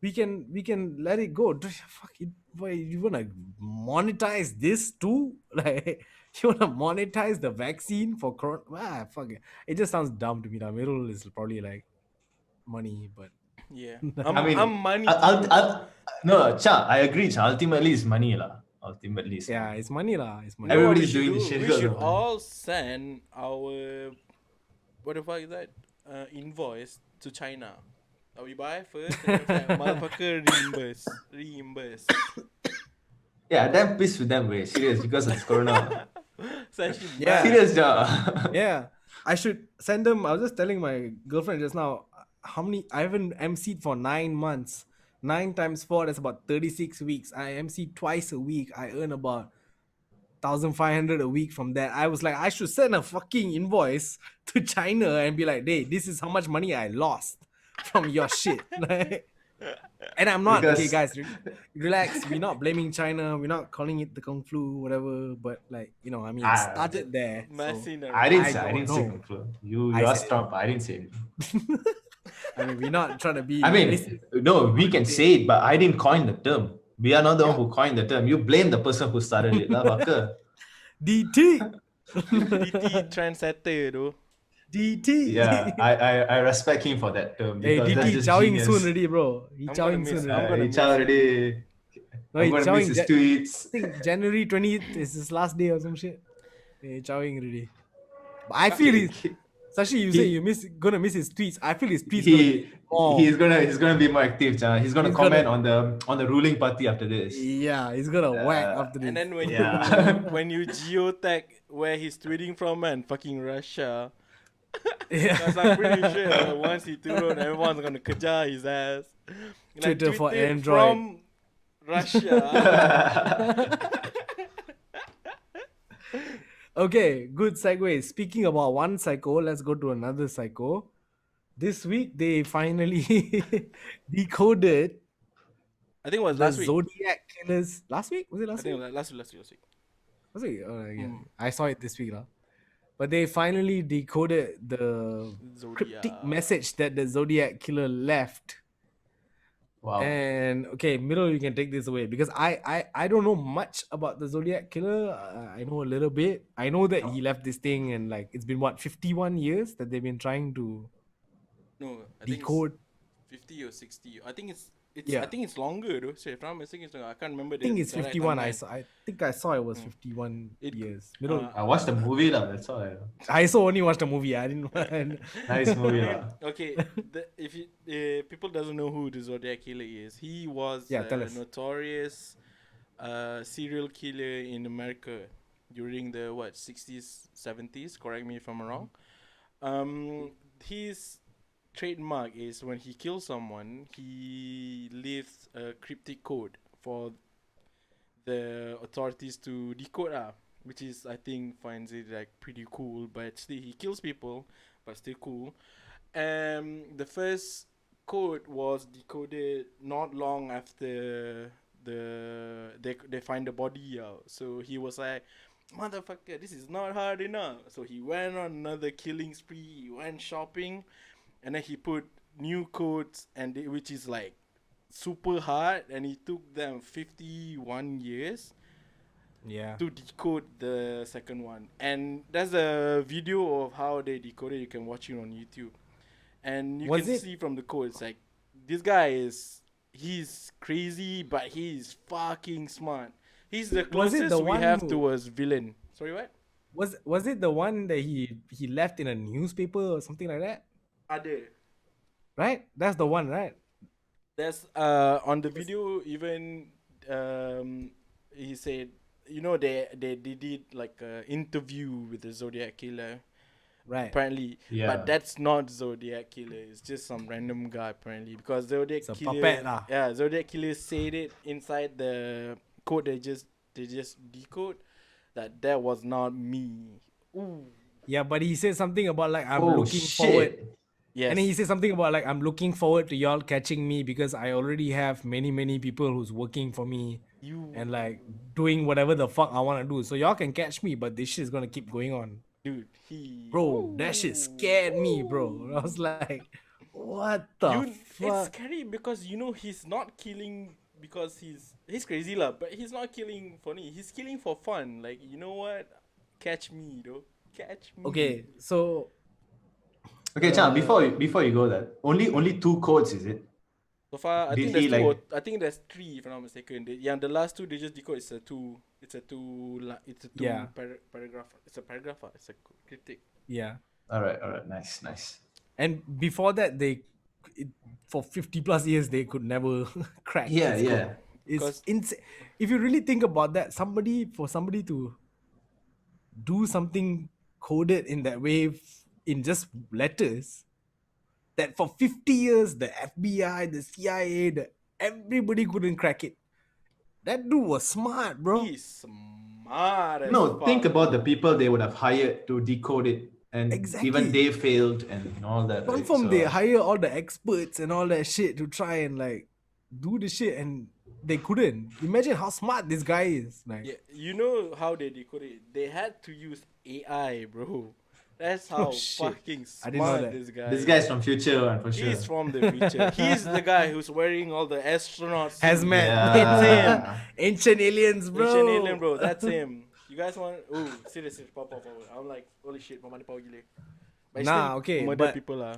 we can let it go. Fuck it, boy, you wanna monetize this too? Like you wanna monetize the vaccine for corona? Ah, fuck it. It just sounds dumb to me. Now, middle is probably like money, but Yeah. I I'm mean, money team. no, Cha, I agree. Cha. Ultimately, it's money, lah. Ultimately, it's yeah, money. it's money lah. It's You know money. what we Everybody's should doing this do? shit We because should of money. all send our what the fuck is that? Invoice to China. We buy first, and then it's like motherfucker reimburse. Yeah, damn pissed with them, way serious because of this corona. It's actually Yeah, mad. Serious, ja. yeah. I should send them. I was just telling my girlfriend just now. How many? I haven't emceed for 9 months. 9 times 4, that's about 36 weeks. I MC twice a week. I earn about 1,500 a week from that. I was like, I should send a fucking invoice to China and be like, hey, this is how much money I lost from your shit. Like, and I'm not, okay, Because guys, relax. We're not blaming China. We're not calling it the Kung Flu, whatever. But, like, I mean, it I, started there. So Messing I didn't around. I say I don't didn't say know. Kung Flu. You I said asked Trump. I didn't say anything. it. I mean, we're not trying to I be mean, racist. no, we can say it, but I didn't coin the term. We are not the one Yeah. who coined the term. You blame the person who started it, lah, fucker. DT. DT trendsetter though. Yeah, DT. I respect him for that term Hey, because that's DT just chowing soon genius. already, bro. He I'm gonna chowing miss. soon I'm already. gonna Reach miss out him. already. No, I'm he's gonna miss chowing. his tweets. I think January 20th is his last day or some shit. Hey, chowing already. But I feel He, he's. Sashi, you say he, you gonna miss his tweets. I feel his tweets gonna be he more. he's gonna be more active, Chan. He's gonna He's gonna. comment on the ruling party after this. Yeah, he's gonna whack Uh, after And this. then when you yeah. when you geotag where he's tweeting from, man, fucking Russia. Because I'm Yeah. pretty sure once he turun, everyone's gonna kejar his ass. Like Twitter for tweeted Android. from Russia. Okay, good segue. Speaking about one psycho, let's go to another psycho. This week they finally decoded I think it was the last week. Zodiac Killers. Last week? Was it I last think it week? was last week. Was it? Oh, yeah. Mm. I saw it this week. Lah. But they finally decoded the cryptic Zodiac. message that the Zodiac Killer left. Wow. And okay, Middle, you can take this away because I don't know much about the Zodiac Killer. I know a little bit. I know that he left this thing, and like it's been what 51 years that they've been trying to No, I think it's decode. 50 or 60. I think it's Yeah. I think it's longer though. So if I'm mistaken, I can't remember I think the it's direct 51. timeline. I think I saw it was 51 It- years. Middle. I watched the movie, lah. That's all. I also only watched the movie. I didn't. Nice movie, I mean, lah. okay, if you, people doesn't know who the Zodiac Killer is, he was Yeah, tell a us. notorious serial killer in America during the 60s, 70s. Correct me if I'm wrong. His trademark is when he kills someone, he leaves a cryptic code for the authorities to decode, which is I think finds it like pretty cool. But still, he kills people, but still cool. The first code was decoded not long after they find the body out. So he was like, motherfucker, this is not hard enough. So he went on another killing spree. He went shopping, and then he put new codes which is like super hard, and it took them 51 years Yeah. to decode the second one. And there's a video of how they decoded. You can watch it on YouTube, and you Was can it- see from the code, it's like this guy he's crazy, but he's fucking smart. He's the Was it closest the we one have who- to a villain. Sorry, what? Was it the one that he left in a newspaper or something like that? Other. Right? That's the one, right? There's on the video even he said they did like a interview with the Zodiac Killer Right. apparently, but Yeah. that's not Zodiac Killer. It's just some random guy apparently because It's Zodiac a Killer, puppet lah. yeah, Zodiac Killer said it inside the code they just decode that was not me. Ooh, Yeah, but he said something about like I'm Oh looking forward. shit. And then he yes, said something about like I'm looking forward to y'all catching me because I already have many people who's working for me you, and like doing whatever the fuck I want to do. So y'all can catch me, but this shit is gonna keep going on. dude. He, Bro, that shit ooh, scared me, bro. I was ooh. like, what the It's fuck? scary because he's not killing because he's crazy lah, but he's not killing funny. He's killing for fun. Like what? Catch me, though. Catch me. Okay, so Okay, Chan, before you go there, only two codes, is it? So far, I Did think there's he two. Or, like I think there's three, if I'm not mistaken. The last two they just decode. It's a two. It's a yeah, paragraph. It's a paragraph. It's a cryptic. yeah. all right, nice. And before that, it, for 50 plus years they could never crack Yeah, this code. yeah. It's Cause insane. If you really think about that, somebody to do something coded in that way in just letters, that for 50 years the FBI, the CIA, everybody couldn't crack it. That dude was smart, bro. he's smart as No, think fuck. about the people they would have hired to decode it, and even Exactly. they failed and all that, right? Confirm they So hire all the experts and all that shit to try and like do the shit, and they couldn't. Imagine how smart this guy is. Like, Yeah, you know how they decode it? They had to use AI, bro. That's oh how shit, fucking I didn't know smart that. this guy this is. guy's from future one for sure. He's from the future. He's the guy who's wearing all the astronaut suits. Hazmat. It's him. Ancient aliens, Ancient alien, bro. bro. That's him. You guys want? Oh, seriously, pop. I'm like, holy shit, my money power gila. But he still Nah, okay, murder but people lah.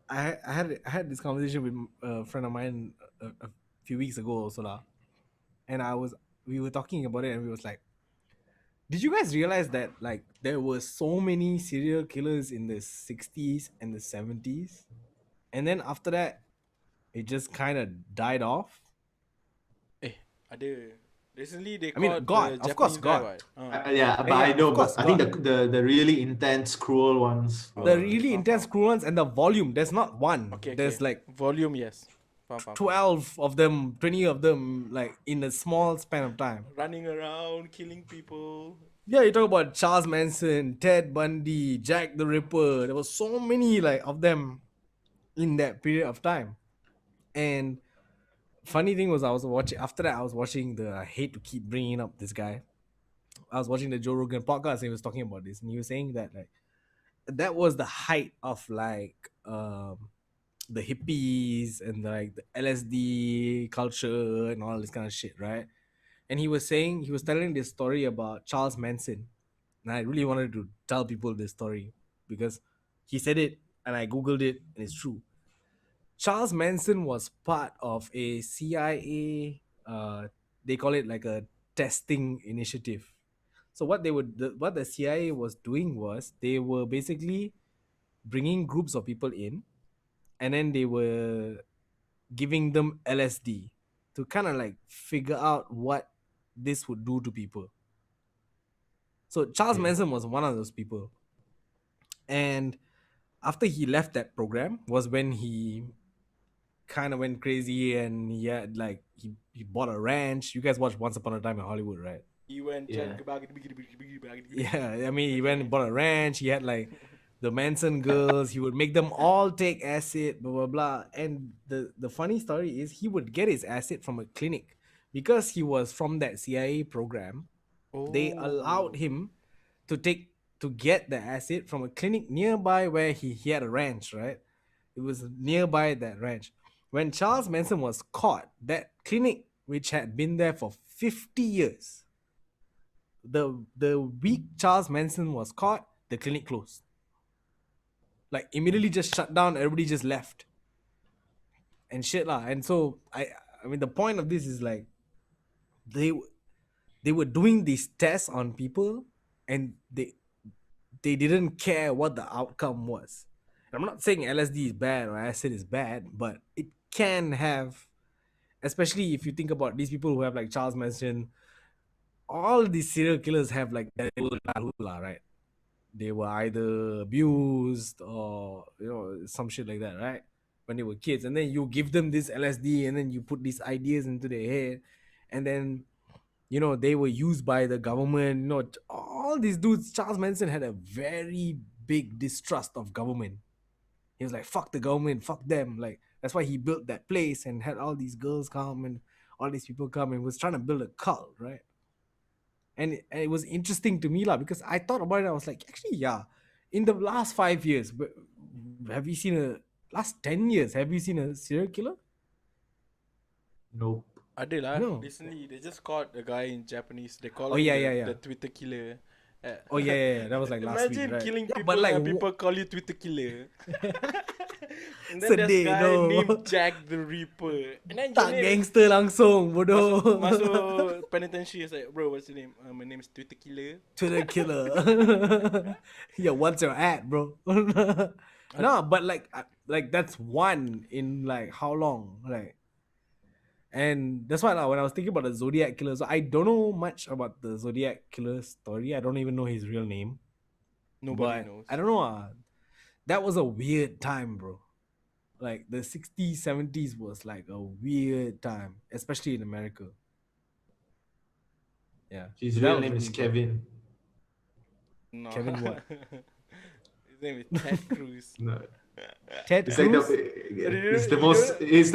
I had this conversation with a friend of mine a few weeks ago also lah, and we were talking about it, and we was like, did you guys realize that like there were so many serial killers in the 60s and the 70s, and then after that it just kind of died off? Ada. Recently they I mean, caught God, the of course, Japanese guy, God. what? Yeah, but Yeah, I of know, course, but I think God. the really intense, cruel ones The were. really intense faham. cruel ones and the volume. There's not one. Okay, There's like volume, yes. Faham. 12 of them, 20 of them, like in a small span of time. Running around, killing people. Yeah, you talk about Charles Manson, Ted Bundy, Jack the Ripper. There was so many like of them in that period of time. And funny thing was, I was watching after that. I was watching the. I hate to keep bringing up this guy. I was watching the Joe Rogan podcast, and he was talking about this, and he was saying that like that was the height of like the hippies and like the LSD culture and all this kind of shit, right? And he was telling this story about Charles Manson, and I really wanted to tell people this story because he said it, and I googled it, and it's true. Charles Manson was part of a CIA. They call it like a testing initiative. So what the CIA was doing was they were basically bringing groups of people in, and then they were giving them LSD to kind of like figure out what this would do to people. So Charles Okay. Manson was one of those people. And after he left that program was when he kind of went crazy, and he had like he bought a ranch. You guys watched Once Upon a Time in Hollywood, right? He went Yeah. Yeah, I mean, he went and bought a ranch. He had like the Manson girls. He would make them all take acid, blah blah blah. And the funny story is he would get his acid from a clinic because he was from that CIA program. They allowed Oh. him to get the acid from a clinic nearby where he had a ranch, right? It was nearby that ranch. When Charles Manson was caught, that clinic, which had been there for 50 years, the week Charles Manson was caught, the clinic closed. Like immediately just shut down, everybody just left. And shit lah. And so I mean the point of this is like they they were doing these tests on people, and they didn't care what the outcome was. And I'm not saying LSD is bad or acid is bad, but it can have especially if you think about these people who have like Charles Manson. All these serial killers have like that rule, right? They were either abused or some shit like that, right? When they were kids, and then you give them this LSD, and then you put these ideas into their head, and then they were used by the government. All these dudes. Charles Manson had a very big distrust of government. He was like, fuck the government, fuck them. Like, that's why he built that place and had all these girls come and all these people come and was trying to build a cult, right? And it was interesting to me lah, because I thought about it. I was like, actually, yeah, in the last 5 years, have you seen a last 10 years? Have you seen a serial killer? Nope. Ada lah. No. Recently, they just caught a guy in Japanese. They call Oh, him yeah. the Twitter killer. Oh yeah. That was like last week, Imagine right? killing Yeah, people but like, and people call you Twitter killer. And then Sedih, there's a guy no. named Jack the Ripper. And then tak your name gangster langsung, bodoh. masuk penitentiary. It's like, bro, what's your name? My name is Twitter killer. Twitter killer. Yeah, what's your ad, bro? No, but like that's one in like how long, like. And that's why when I was thinking about the Zodiac Killer, so I don't know much about the Zodiac Killer story. I don't even know his real name. Nobody But knows. I don't know. That was a weird time, bro. Like the 60s, 70s was like a weird time, especially in America. Yeah. His So that real was name is really- Kevin. No. Kevin what? His name is Ted Cruz. No. Ted It's like Cruz? it's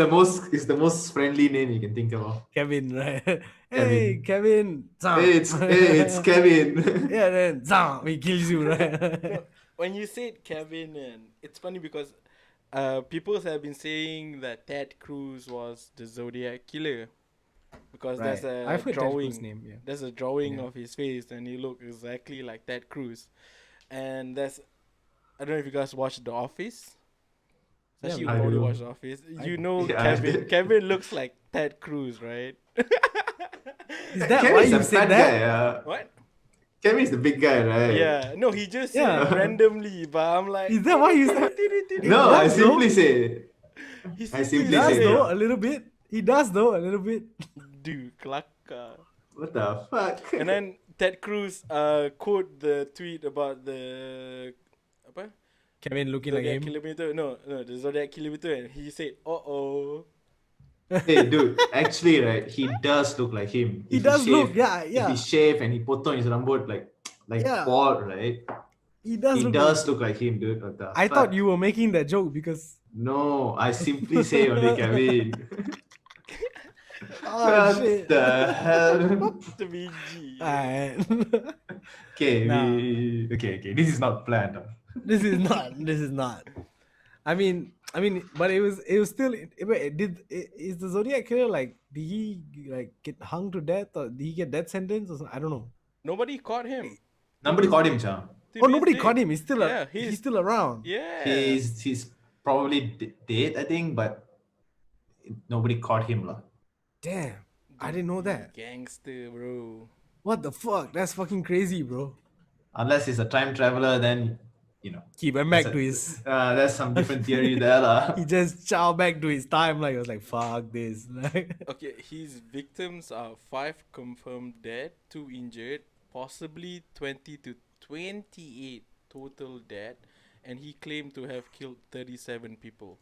the most friendly name you can think of. Kevin, right? Hey, Kevin. Hey, it's Kevin. Yeah, then he kills you, right? No, when you said Kevin, and it's funny because people have been saying that Ted Cruz was the Zodiac Killer because there's Right. a I've heard Ted drawing. Cruz's name, yeah. There's a drawing Yeah. of his face, and he looked exactly like Ted Cruz. And I don't know if you guys watched The Office. Yeah, Actually, you I probably do. watched The Office. You know Yeah, I Kevin. did. Kevin looks like Ted Cruz, right? Is that Kevin why is you a said fat that? guy. What? Kevin is the big guy, right? Yeah. No, he just said Yeah. it randomly, but I'm like. Is that why you said? No, I does, simply say. He I He simply does say. though, a little bit. He does though, a little bit. Dude, kelakar. What the fuck? And then Ted Cruz quote the tweet about the apa? Kevin looking like Zodiac him. Kilometer. No, the Zodiac Kilometer, and he said, "Uh-oh." Hey, dude, actually, right, he does look like him. He If does shave, look, yeah. If he shave and he put on his rambut like Yeah. bald, right? He does He look does look like him, dude. What the I fuck? thought you were making that joke because No, I simply say only Kevin. oh What shit. the hell? The BG. Alright. Okay, Nah. okay. This is not planned. This is not. I mean, but it was still. Wait, is the Zodiac Killer like? Did he like get hung to death or did he get death sentence or something? I don't know. Nobody caught him. Nobody caught him, Cha. Oh, nobody caught him. He's still Yeah, he's still around. Yeah. He's probably dead, I think, but nobody caught him, lah. Damn, I didn't know that. Gangster, bro. What the fuck? That's fucking crazy, bro. Unless he's a time traveler, then He went back that's to his. there's some different theory there, lah. He just chow back to his time. Like, he was like, fuck this. Okay, his victims are 5 confirmed dead, 2 injured, possibly 20 to 28 total dead, and he claimed to have killed 37 people.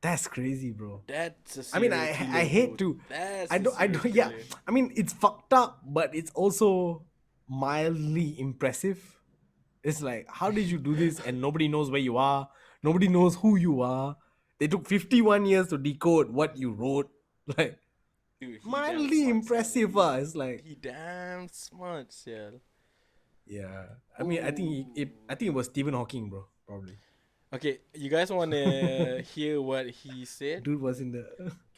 That's crazy, bro. That's a I mean, serial I killer, hate bro. to. That's I a don't. serial Yeah. killer. I mean, it's fucked up, but it's also mildly impressive. It's like, how did you do this? And nobody knows where you are. Nobody knows who you are. They took 51 years to decode what you wrote. Like, Dude, he mildly damn impressive. smart, It's like, He damn smart, yeah. yeah. I mean, I think it was Stephen Hawking, bro. Probably. Okay, you guys want to hear what he said? Dude was in the.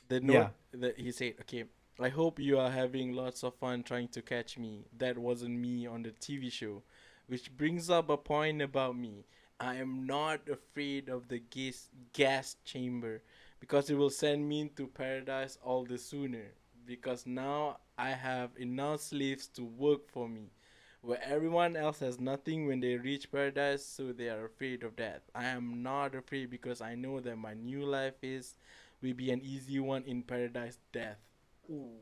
The note Yeah. that he said, okay, I hope you are having lots of fun trying to catch me. That wasn't me on the TV show. Which brings up a point about me. I am not afraid of the gas chamber because it will send me into paradise all the sooner. Because now I have enough slaves to work for me. Where everyone else has nothing when they reach paradise, so they are afraid of death. I am not afraid because I know that my new life is will be an easy one in Paradise Death. Ooh.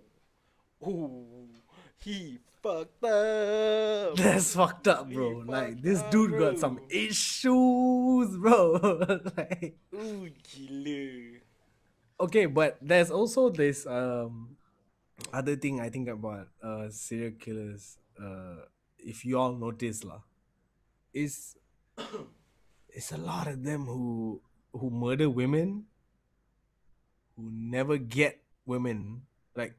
Ooh. He fucked up. That's fucked up, He bro. Like fucked this up, dude got some bro. issues, bro. Like, Ooh, gila. okay, but there's also this other thing I think about serial killers. If you all notice lah, is it's a lot of them who murder women who never get women. Like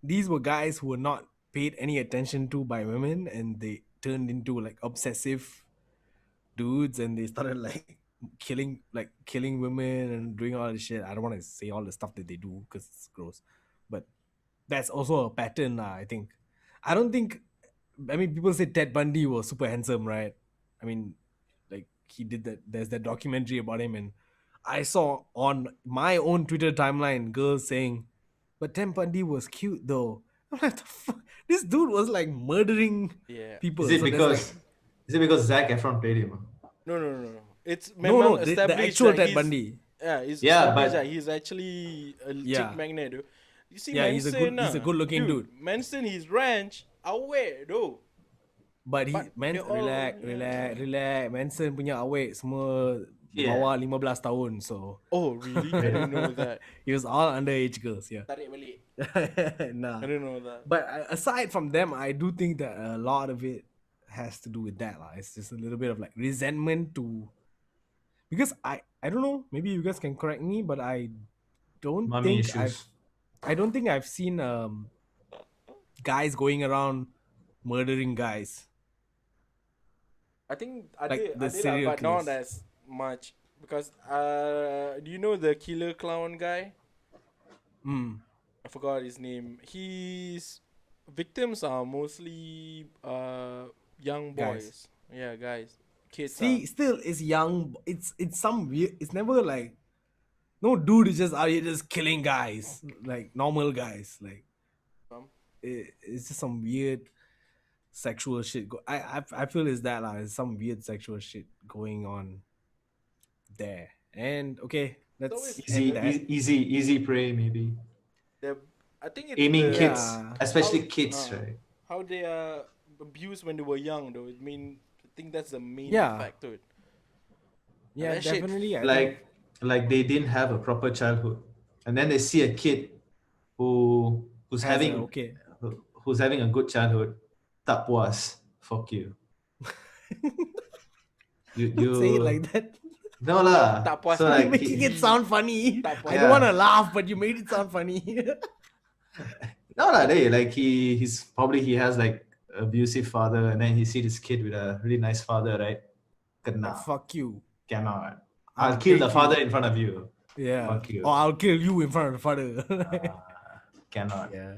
these were guys who were not paid any attention to by women, and they turned into like obsessive dudes, and they started like killing women and doing all this shit. I don't want to say all the stuff that they do because it's gross, but that's also a pattern. I think. I don't think. I mean, people say Ted Bundy was super handsome, right? I mean, like he did that. There's that documentary about him, and I saw on my own Twitter timeline girls saying, "But Ted Bundy was cute though." I'm like, the fuck? This dude was like murdering Yeah. Is people. it So there's like, because Zac Efron played him? No, no, no, no. It's no, no, memang the established actual that Ted he's Bundy. it's Yeah, established that but he's actually a chick Yeah, magnet, though. You see yeah, Manson, he's a good looking dude. dude. Manson, his ranch, aware though. But But they all, relax, yeah. Manson punya awet semua di yeah, bawah 15 tahun. So Oh, really? I didn't know that. he was all underage girls, yeah. Tarik balik. I Nah. didn't know that. But aside from them, I do think that a lot of it has to do with that. Lah. It's just a little bit of like resentment to, because I don't know, maybe you guys can correct me, but don't mommy think issues. I don't think I've seen guys going around murdering guys I think like I the did lah, serial but not killers. as much because do you know the killer clown guy? Mm, I forgot his name. His victims are mostly young guys. boys. Yeah, guys. Kids are. See, still it's young. It's some weird. It's never like no dude is just out here just killing guys like normal guys. Like it's just some weird sexual shit. I feel it's that lah. It's some weird sexual shit going on there. And okay, It's let's always end Easy, the that. easy prey maybe. the I think it's Aiming the kids, Yeah, especially how kids, right? how they are abused when they were young though. I think that's the main yeah, factor. And yeah. that shit. Definitely, I think. Like they didn't have a proper childhood, and then they see a kid who's Has a having okay. who's having a good childhood. Tak puas, fuck you. You Don't say it like that. no lah. Tak puas So You're like hati. making it sound funny. Tak puas I don't Yeah. want to laugh, but you made it sound funny. no lah. They like he's probably he has like abusive father, and then he see this kid with a really nice father, right? Kena, Fuck you. cannot. I'll I'll kill the take father you. in front of you. Yeah. Fuck you. Or I'll kill you in front of the father. Cannot. Yeah.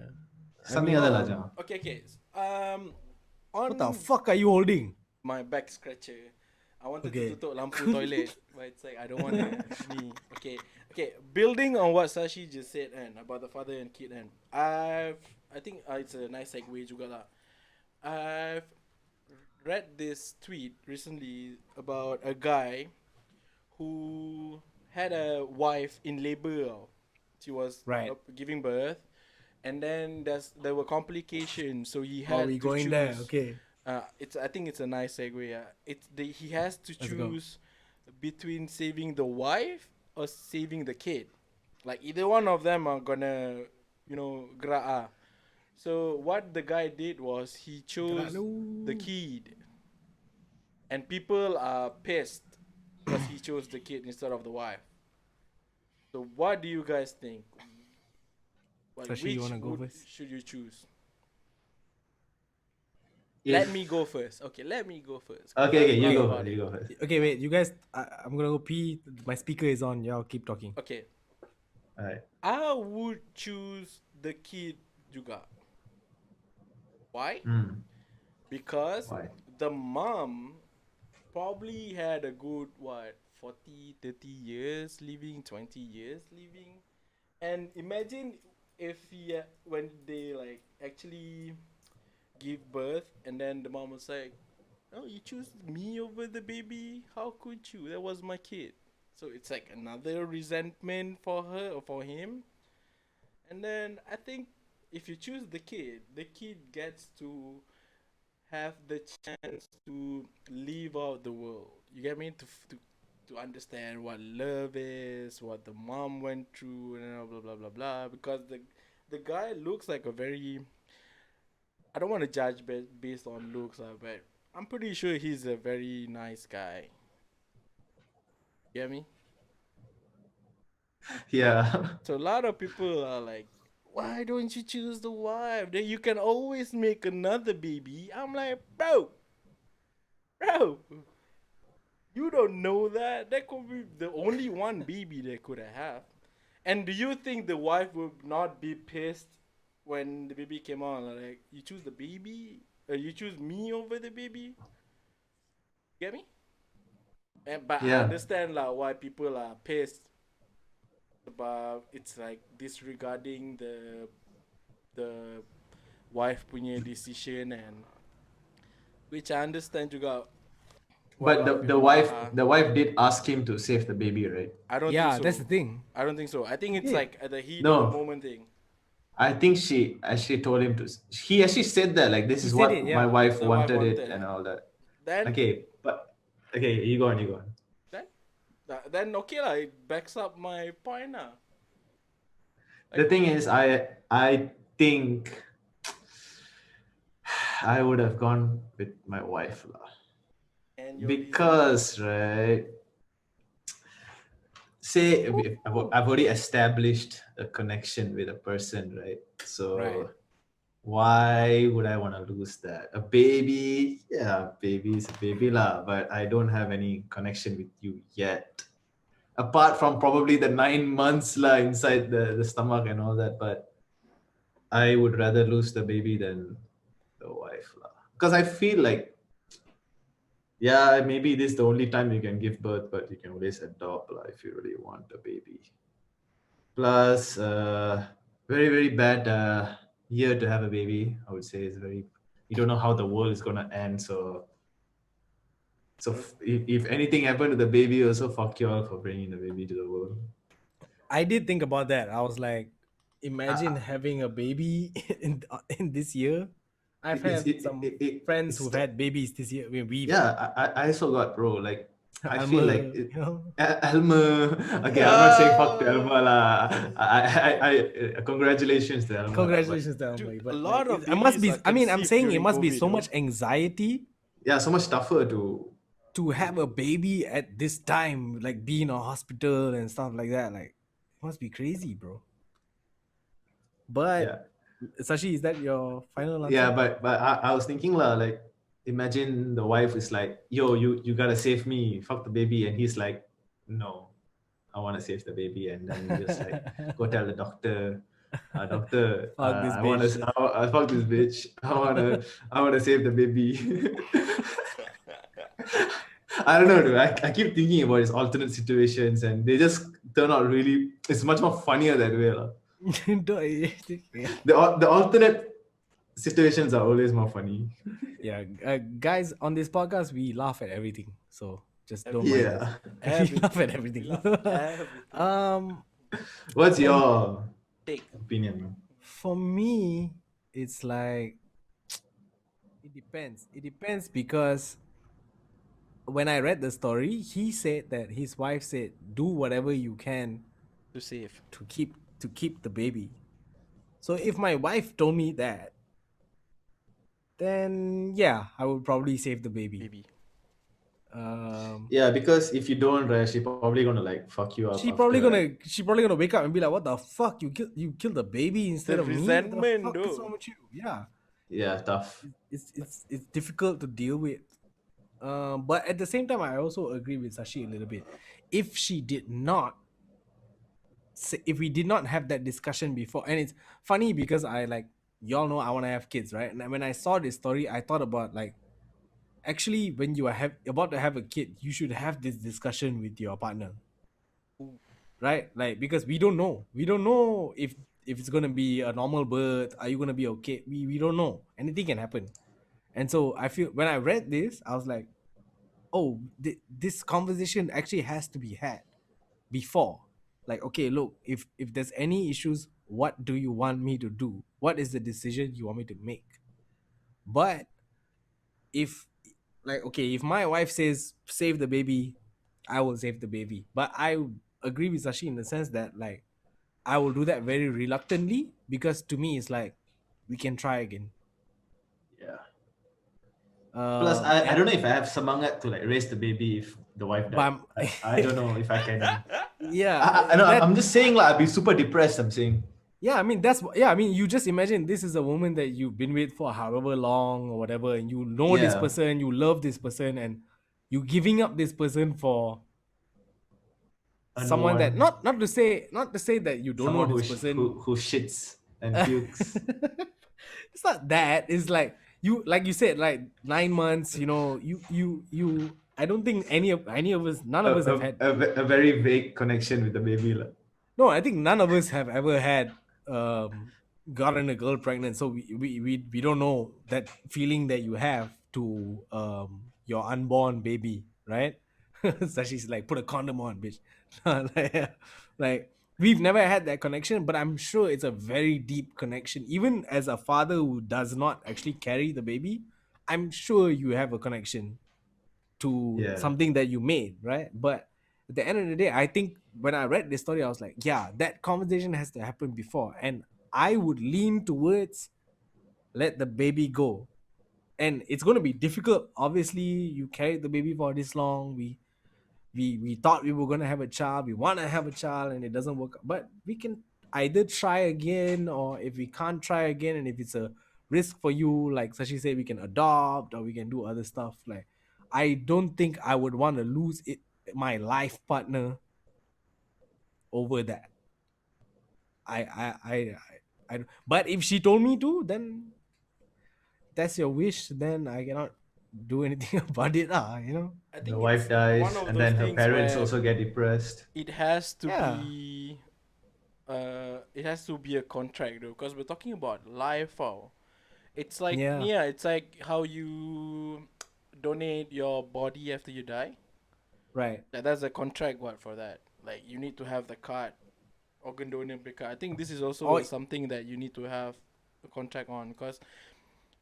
Something mean, other lah, Jang. Okay. On What the fuck are you holding? my back scratcher. I wanted Okay. to tutup lampu toilet, but it's like I don't want to me. Okay. Building on what Sashi just said and about the father and kid and I think it's a nice segue juga lah. I've read this tweet recently about a guy who had a wife in labor. She was Right. giving birth, and then there were complications, so he Are had we to going choose. there? Okay. I think it's a nice segue. He has to Let's go. choose between saving the wife or saving the kid. Like either one of them are gonna, gerak ah. So what the guy did was he chose the kid, and people are pissed because he chose the kid instead of the wife. So what do you guys think? Like, Sashi, you wanna go first? should you choose? If- Let me go first. Okay, let me go first. Okay, you Think go about first. it. You go first. Okay, wait. You guys, I'm gonna go pee. My speaker is on. Y'all keep talking. Okay, Alright. I would choose the kid juga. Why? Because Why? the mom probably had a good 40, 30 years living, 20 years living. And imagine if when they like actually give birth and then the mom was like, "Oh, you choose me over the baby? How could you? That was my kid." So it's like another resentment for her or for him. And then I think if you choose the kid gets to have the chance to live out the world. You get me? To understand what love is, what the mom went through, and blah blah blah blah. Because the guy looks like a very, I don't want to judge based on looks, but I'm pretty sure he's a very nice guy. You get me? Yeah. So a lot of people are like, why don't you choose the wife? Then you can always make another baby. I'm like, bro, you don't know that. That could be the only one baby they could have. And do you think the wife would not be pissed when the baby came on? Like, you choose the baby? Or you choose me over the baby? Get me? But I Yeah. understand like why people are pissed about it's like disregarding the wife punya decision, and which I understand juga why a But lot of the people wife marah. the wife did ask him to save the baby, right? I don't think Yeah, that's the so. thing. I don't think so. I think He it's did. like at the heat of the No. moment thing. I think she actually told him to. He actually said that like this He is said it, what my yeah. wife The wife wanted it wanted. and all that. Then Okay, but okay, you go on, you go on. then then okay lah. It backs up my point lah. The Like thing is, I think I would have gone with my wife lah. and your reason. Because right, say I've already established a connection with a person, right? Right. So why would I want to lose that? A baby, yeah, baby is a baby lah, but I don't have any connection with you yet. Apart from probably the 9 months lah inside the stomach and all that, but I would rather lose the baby than the wife lah. Because I feel like, yeah, maybe this is the only time you can give birth, but you can always adopt lah if you really want a baby. Plus, very very bad year to have a baby. I would say it's very. You don't know how the world is gonna end, so if anything happened to the baby, also fuck you all for bringing the baby to the world. I did think about that. I was like, imagine Uh, having a baby in this year. I've it's had some friends it's who've had babies this year. I mean, we've yeah. I also got bro. Like I feel like Alma, you know. Elmer. Okay, I'm not saying fuck to Elmer lah. Congratulations to Elmer lah. But Congratulations to Alma. Dude, a But like, lot of it must babies be. are I mean, I'm conceived saying it during must be COVID, so though. much anxiety yeah, so much tougher to to have a baby at this time, like be in a hospital and stuff like that. Like, it must be crazy, bro. But yeah. Sashi, is that your final Yeah, answer? but I was thinking lah, like imagine the wife is like, yo, you gotta save me, fuck the baby, and he's like, no, I want to save the baby, and then you just like go tell the doctor, doctor, Fuck this I want to, bitch. I fuck this bitch, I wanna save the baby. I don't know, dude. I keep thinking about these alternate situations, and they just turn out really. It's much more funnier that way, lah. Yeah. The alternate situations are always more funny. Yeah, guys, on this podcast we laugh at everything, so just don't Everything. mind us. Yeah. We laugh at We everything. love everything. um, What's for your Take. opinion? for me, it's like it depends. It depends because when I read the story, he said that his wife said, "Do whatever you can To save. to keep the baby." So if my wife told me that, then yeah, I would probably save the baby. Baby. Um, Yeah, because if you don't, right, she probably gonna like fuck you up after. Like, she probably gonna wake up and be like, "What the fuck? You killed the baby instead The of me? What the resentment, fuck is though. wrong with you?" Yeah, yeah, tough. it's difficult to deal with. But at the same time, I also agree with Sashi a little bit. If she did not, if we did not have that discussion before, and it's funny because I like y'all know I want to have kids, right? And when I saw this story, I thought about like actually when you are about to have a kid, you should have this discussion with your partner, Ooh. right? Like because we don't know if it's gonna be a normal birth. Are you gonna be okay? We don't know. Anything can happen. And so I feel when I read this, I was like, oh, this conversation actually has to be had. before. Like, okay, look, if there's any issues, what do you want me to do? What is the decision you want me to make? But if, like, okay, if my wife says save the baby, I will save the baby. But I agree with Sashi in the sense that, like, I will do that very reluctantly, because to me it's like we can try again. Yeah. Plus, I And don't know if I have semangat to like raise the baby if the wife but died. I don't know if I can. I yeah, know. that I'm just saying like I'd be super depressed. I'm saying. yeah, I mean I mean, you just imagine this is a woman that you've been with for however long or whatever, and you know this Yeah. person, you love this person, and you giving up this person for A new someone that, one. not to say that you don't know Someone this person. who shits and pukes. It's not that. It's like you said, like 9 months. You. I don't think any of us, none of us have had. A very vague connection with the baby lah. No, I think none of us have ever had gotten a girl pregnant. So we don't know that feeling that you have to your unborn baby, right? So she's like, put a condom on, bitch. like, like, we've never had that connection, but I'm sure it's a very deep connection. Even as a father who does not actually carry the baby, I'm sure you have a connection to Yeah. something that you made, right? But at the end of the day, I think when I read this story, I was like, yeah, that conversation has to happen before. And I would lean towards let the baby go. And it's going to be difficult. Obviously, you carried the baby for this long. We thought we were going to have a child. We want to have a child, and it doesn't work. But we can either try again, or if we can't try again, and if it's a risk for you, like Sashi said, we can adopt or we can do other stuff. Like, I don't think I would want to lose it, my life partner, over that. I but if she told me to, then that's your wish. Then I cannot do anything about it, I The think wife it's one dies, of and those then her things parents where also get depressed. it has to Yeah, be it has to be a contract though, because we're talking about life. It's like, yeah, yeah, it's like how you donate your body after you die. right. That's a contract what for that. Like you need to have the card, organ donor card. I think this is also Oh, something that you need to have a contract on, because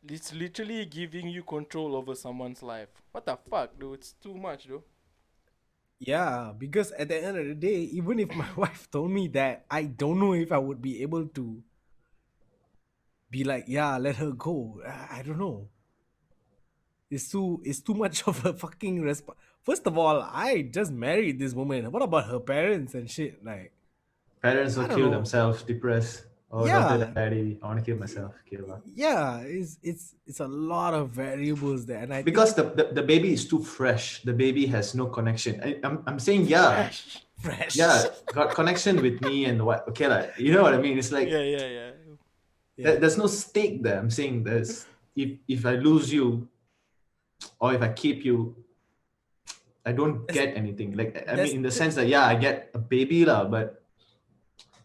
it's literally giving you control over someone's life. What the fuck, dude? It's too much, dude. yeah, because at the end of the day, even if my wife told me that, I don't know if I would be able to be like, yeah, let her go. I don't know. It's too much of a fucking resp. First of all, I just married this woman. What about her parents and shit? Like, Parents will I don't kill know. themselves, depressed. Oh, doctor, Yeah, daddy, I want to kill myself. Kill her. yeah. It's a lot of variables there, and I think Because the baby is too fresh. The baby has no connection. I'm saying Fresh. fresh. yeah, got connection with me and what? Okay, like you know what I mean. It's like Yeah, yeah, yeah. Yeah, there's no stake there. I'm saying there's if I lose you or if I keep you, I don't there's get anything. Like I there's mean, in the th- sense that yeah, I get a baby lah, but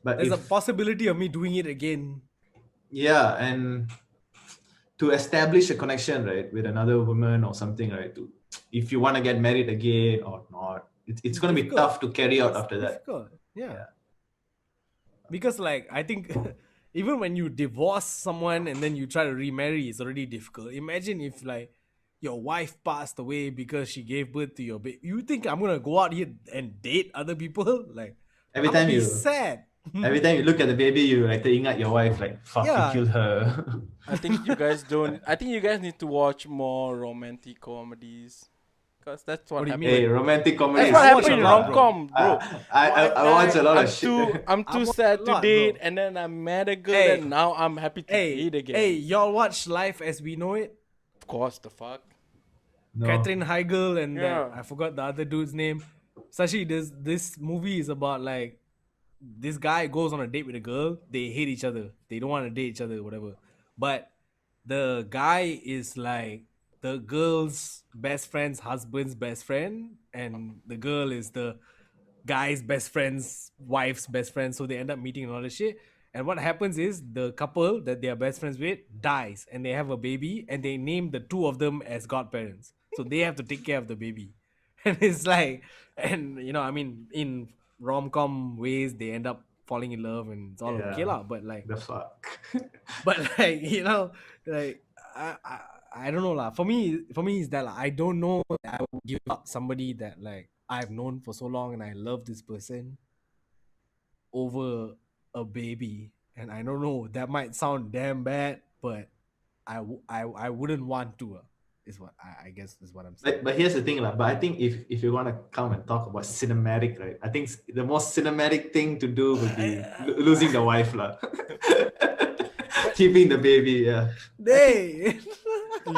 there's a if possibility of me doing it again. yeah, and to establish a connection right with another woman or something right to if you want to get married again or not, it's It's gonna be difficult. tough to carry out It's after that. difficult. Yeah, Yeah. because, like, I think even when you divorce someone and then you try to remarry, it's already difficult. Imagine if, like, your wife passed away because she gave birth to your baby. You think I'm gonna go out here and date other people? Like, Every I'm gonna time be you sad. every time you look at the baby, you like teringat your wife like fuck you Yeah, killed her. I think you guys don't. I think you guys need to watch more romantic comedies, cause that's what what do you Hey, mean? happened. romantic That's comedies. what I watch happened a in lot, rom bro. com, bro. I watch a lot of shit. I'm I too watch a sad to lot, date, bro. and then I met a girl, Hey, and now I'm happy to hey, date again. hey, y'all watch Life as We Know It? Of course, the fuck. No. Catherine Heigl and that, Yeah. I forgot the other dude's name. Sashi, this movie is about, like, this guy goes on a date with a girl. They hate each other. They don't want to date each other, whatever. But the guy is like the girl's best friend's husband's best friend, and the girl is the guy's best friend's wife's best friend. So they end up meeting and all this shit. And what happens is the couple that they are best friends with dies, and they have a baby, and they name the two of them as godparents. So they have to take care of the baby. And it's like, and I mean, in rom-com ways they end up falling in love and it's all okay Yeah. lah. But like, The fuck. but like like I don't know lah. For me is that like, I don't know that I would give up somebody that like I've known for so long and I love this person over a baby. And I don't know, that might sound damn bad, but I wouldn't want to. Is what I guess is what I'm saying. But here's the thing, lah. But I think if you want to come and talk about cinematic, right? I think the most cinematic thing to do would be losing the wife, lah. Keeping the baby, yeah. Hey,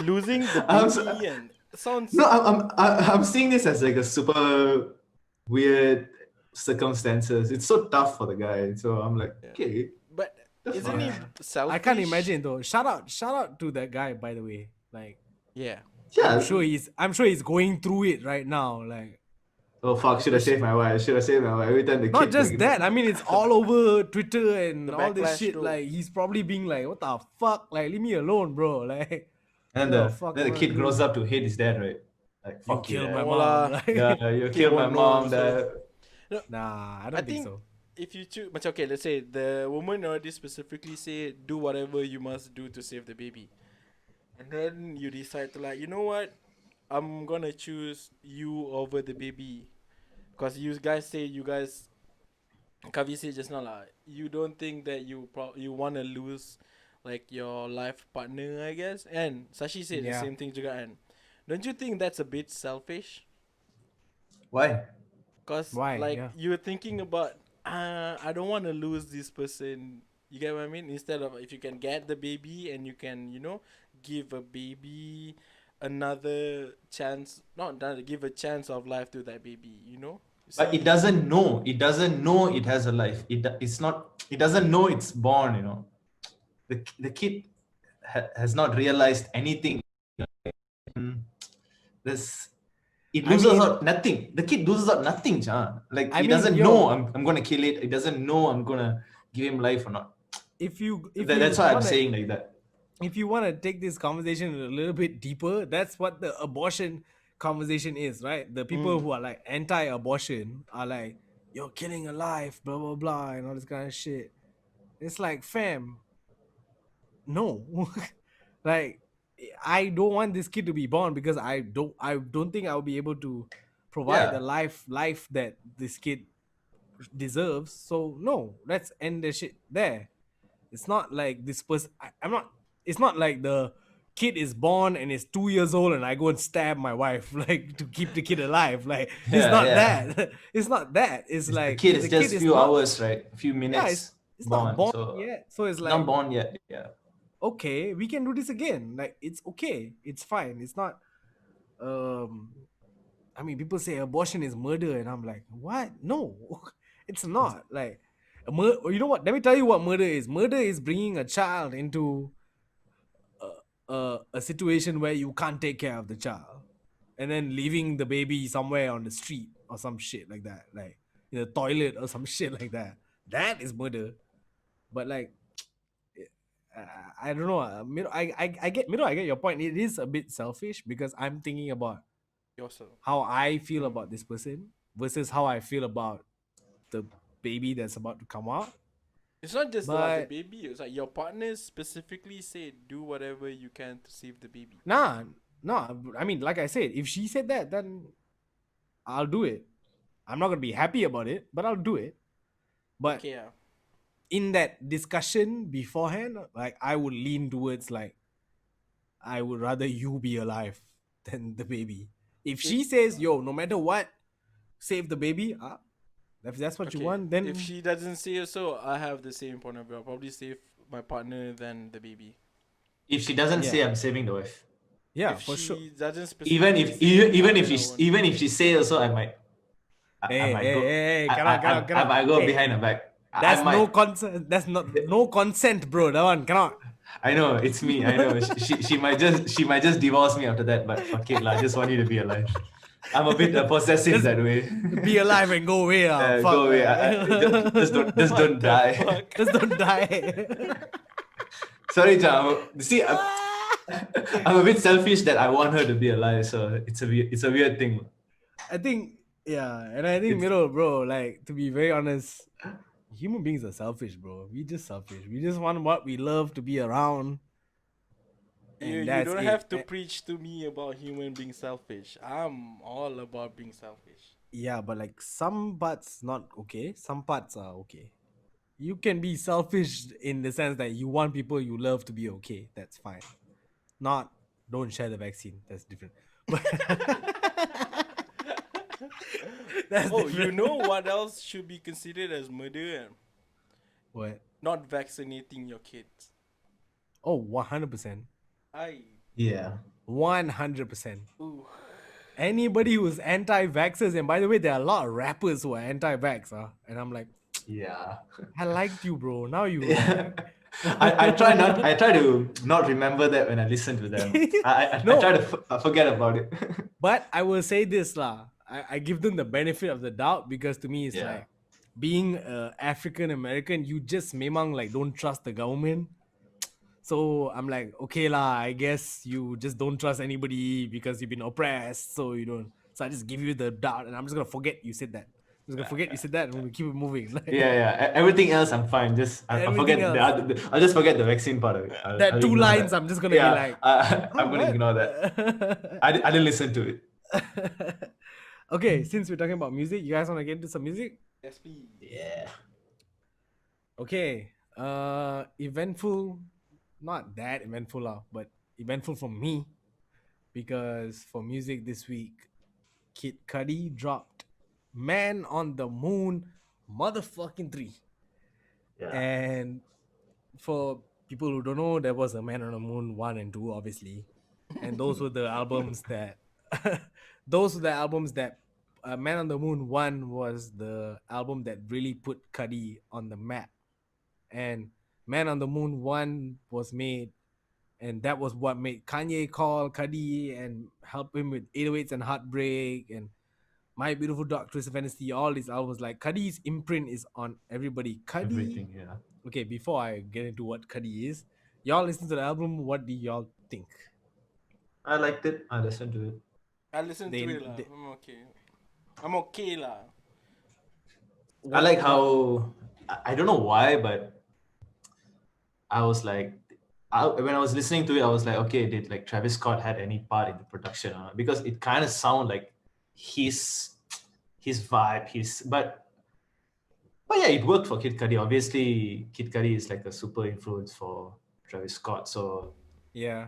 Losing the I'm baby and sounds No, I'm seeing this as like a super weird circumstances. It's so tough for the guy. So I'm like, okay. but the isn't he fuck? selfish? I can't imagine though. Shout out to that guy, by the way. Like, Yeah. Yeah. I'm sure he's going through it right now. Like, Oh fuck! Should have saved my wife. Should have saved my wife. Every time the not kid, just that. I mean, it's all over Twitter and The all this backlash shit. too. Like, he's probably being like, "What the fuck? Like, leave me alone, bro." Like, And what then the fuck then the am I kid doing? grows up to hate his dad, right? Like You fuck you, killed dad. my Oh, mom. lah. Like, Yeah, you Kid killed my won't know mom, also. dad. nah, I I don't think think so. if you choose, but okay, let's say the woman already specifically say do whatever you must do to save the baby, and then you decide to like, you know what, I'm gonna choose you over the baby, cause you guys say Kavi said just now like you don't think that you wanna lose like your life partner, I guess, and Sashi said the Yeah. same thing juga, and don't you think that's a bit selfish? Why? Cause Why? like Yeah. you're thinking about I don't want to lose this person. You get what I mean? Instead of if you can get the baby and you can, give a baby another chance, not that give a chance of life to that baby, But See, it doesn't know. It doesn't know it has a life. It's not. It doesn't know it's born. The kid has not realized anything. This it I loses mean- out nothing. The kid loses out nothing, cha. Like I he mean, doesn't yo. know I'm gonna kill it. It doesn't know I'm gonna give him life or not. If you That's why I'm wanna- saying like that. if you want to take this conversation a little bit deeper, that's what the abortion conversation is, right? The people who are like anti-abortion are like, "You're killing a life," blah blah blah, and all this kind of shit. It's like, fam, no, like, I don't want this kid to be born because I don't think I'll be able to provide Yeah. the life that this kid deserves. So no, let's end the shit there. It's not like this person. I'm not. It's not like the kid is born and is 2 years old and I go and stab my wife like to keep the kid alive. Like, it's Yeah, not yeah. that. It's not that. It's like the kid is just few not- hours, right? A few minutes. Yeah, it's not born so yet. So it's like, not born yet. Yeah. okay, we can do this again. Like, it's okay. It's fine. It's not. I mean, people say abortion is murder, and I'm like, what? No, it's not. Like, you know what? Let me tell you what murder is. Murder is bringing a child into a situation where you can't take care of the child, and then leaving the baby somewhere on the street or some shit like that, like in the toilet or some shit like that. That is murder. But like, I don't know. I get your point. It is a bit selfish because I'm thinking about yourself. how I feel about this person versus how I feel about the baby that's about to come out. It's not just about the But- baby. It's like your partners specifically said do whatever you can to save the baby. Nah, I mean, like I said, if she said that, then I'll do it. I'm not gonna be happy about it, but I'll do it. But Okay, yeah. in that discussion beforehand, like, I would lean towards like, I would rather you be alive than the baby. If she says, "Yo, no matter what, save the baby," if that's what you Okay, want, then if she doesn't say so, I have the same point of view. I'll probably save my partner than the baby. If she doesn't say Yeah. I'm saving the wife. yeah, if for she sure. doesn't Even specifically if say even if I she won't. even if she say also I might Hey, might hey, go hey, I cannot. might go Hey, behind her back. That's I might, no consent. That's not no consent, bro. That one cannot. I know it's me. I know she might just divorce me after that. But fuck it, lah. I just want you to be alive. I'm a bit possessive that way. Be alive and go away. Fuck, go away. man. Just don't die. Fuck. Just don't die. Sorry, Jam. See, I'm a bit selfish that I want her to be alive. So it's a weird thing. I think Yeah, and I think It's middle, bro. Like to be very honest, human beings are selfish, bro. We just selfish. We just want what we love to be around, and You that's don't it. have to preach to me about human being selfish. I'm all about being selfish. Yeah, but like some parts not okay. Some parts are okay. You can be selfish in the sense that you want people you love to be okay. That's fine. Not don't share the vaccine. That's different. But that's Oh, you different. know what else should be considered as murder? What? Not vaccinating your kids. Oh, 100%. I. yeah. 100%. Ooh. Anybody who's anti-vaxxers, and by the way, there are a lot of rappers who are anti-vax, and I'm like, Yeah. I liked you, bro. Now you like, Yeah. I try to not remember that when I listen to them. I try no, to forget about it. but I will say this lah. I give them the benefit of the doubt because to me it's Yeah. like being African American, you just memang like don't trust the government. So I'm like, okay lah, I guess you just don't trust anybody because you've been oppressed, so you don't. So I just give you the doubt, and I'm just gonna forget you said that. I'm just gonna forget you said that, and I'm gonna keep it moving. Yeah, Like yeah. Everything else I'm fine. Just I everything forget the else, other. I'll just forget the vaccine part of it. that I'll two ignore lines, that. I'm just gonna be Yeah, like, huh, I'm gonna what? ignore that. I didn't listen to it. Okay, since we're talking about music, you guys want to get into some music? Yes, please. Yeah. Okay. Eventful, not that eventful lah, but eventful for me because for music this week, Kid Cudi dropped Man on the Moon motherfucking 3. Yeah. And for people who don't know, there was a Man on the Moon 1 and 2, obviously. And those were the albums that those were the albums that Man on the Moon 1 was the album that really put Cudi on the map. And Man on the Moon 1 was made, and that was what made Kanye call Cudi and help him with 808s and Heartbreak and My Beautiful Dark Twisted Fantasy. All these albums, like Cudi's imprint is on everybody. Cudi. Everything. Yeah. Okay, before I get into what Cudi is, y'all listen to the album. What do y'all think? I liked it. I listened to it. I listened to it lah. They I'm okay. I'm okay lah. I like what how I don't know why, but I was like, when I was listening to it, I was like, okay, did like Travis Scott had any part in the production? Because it kind of sound like his his vibe, his but yeah, it worked for Kid Cudi. Obviously, Kid Cudi is like a super influence for Travis Scott. So yeah.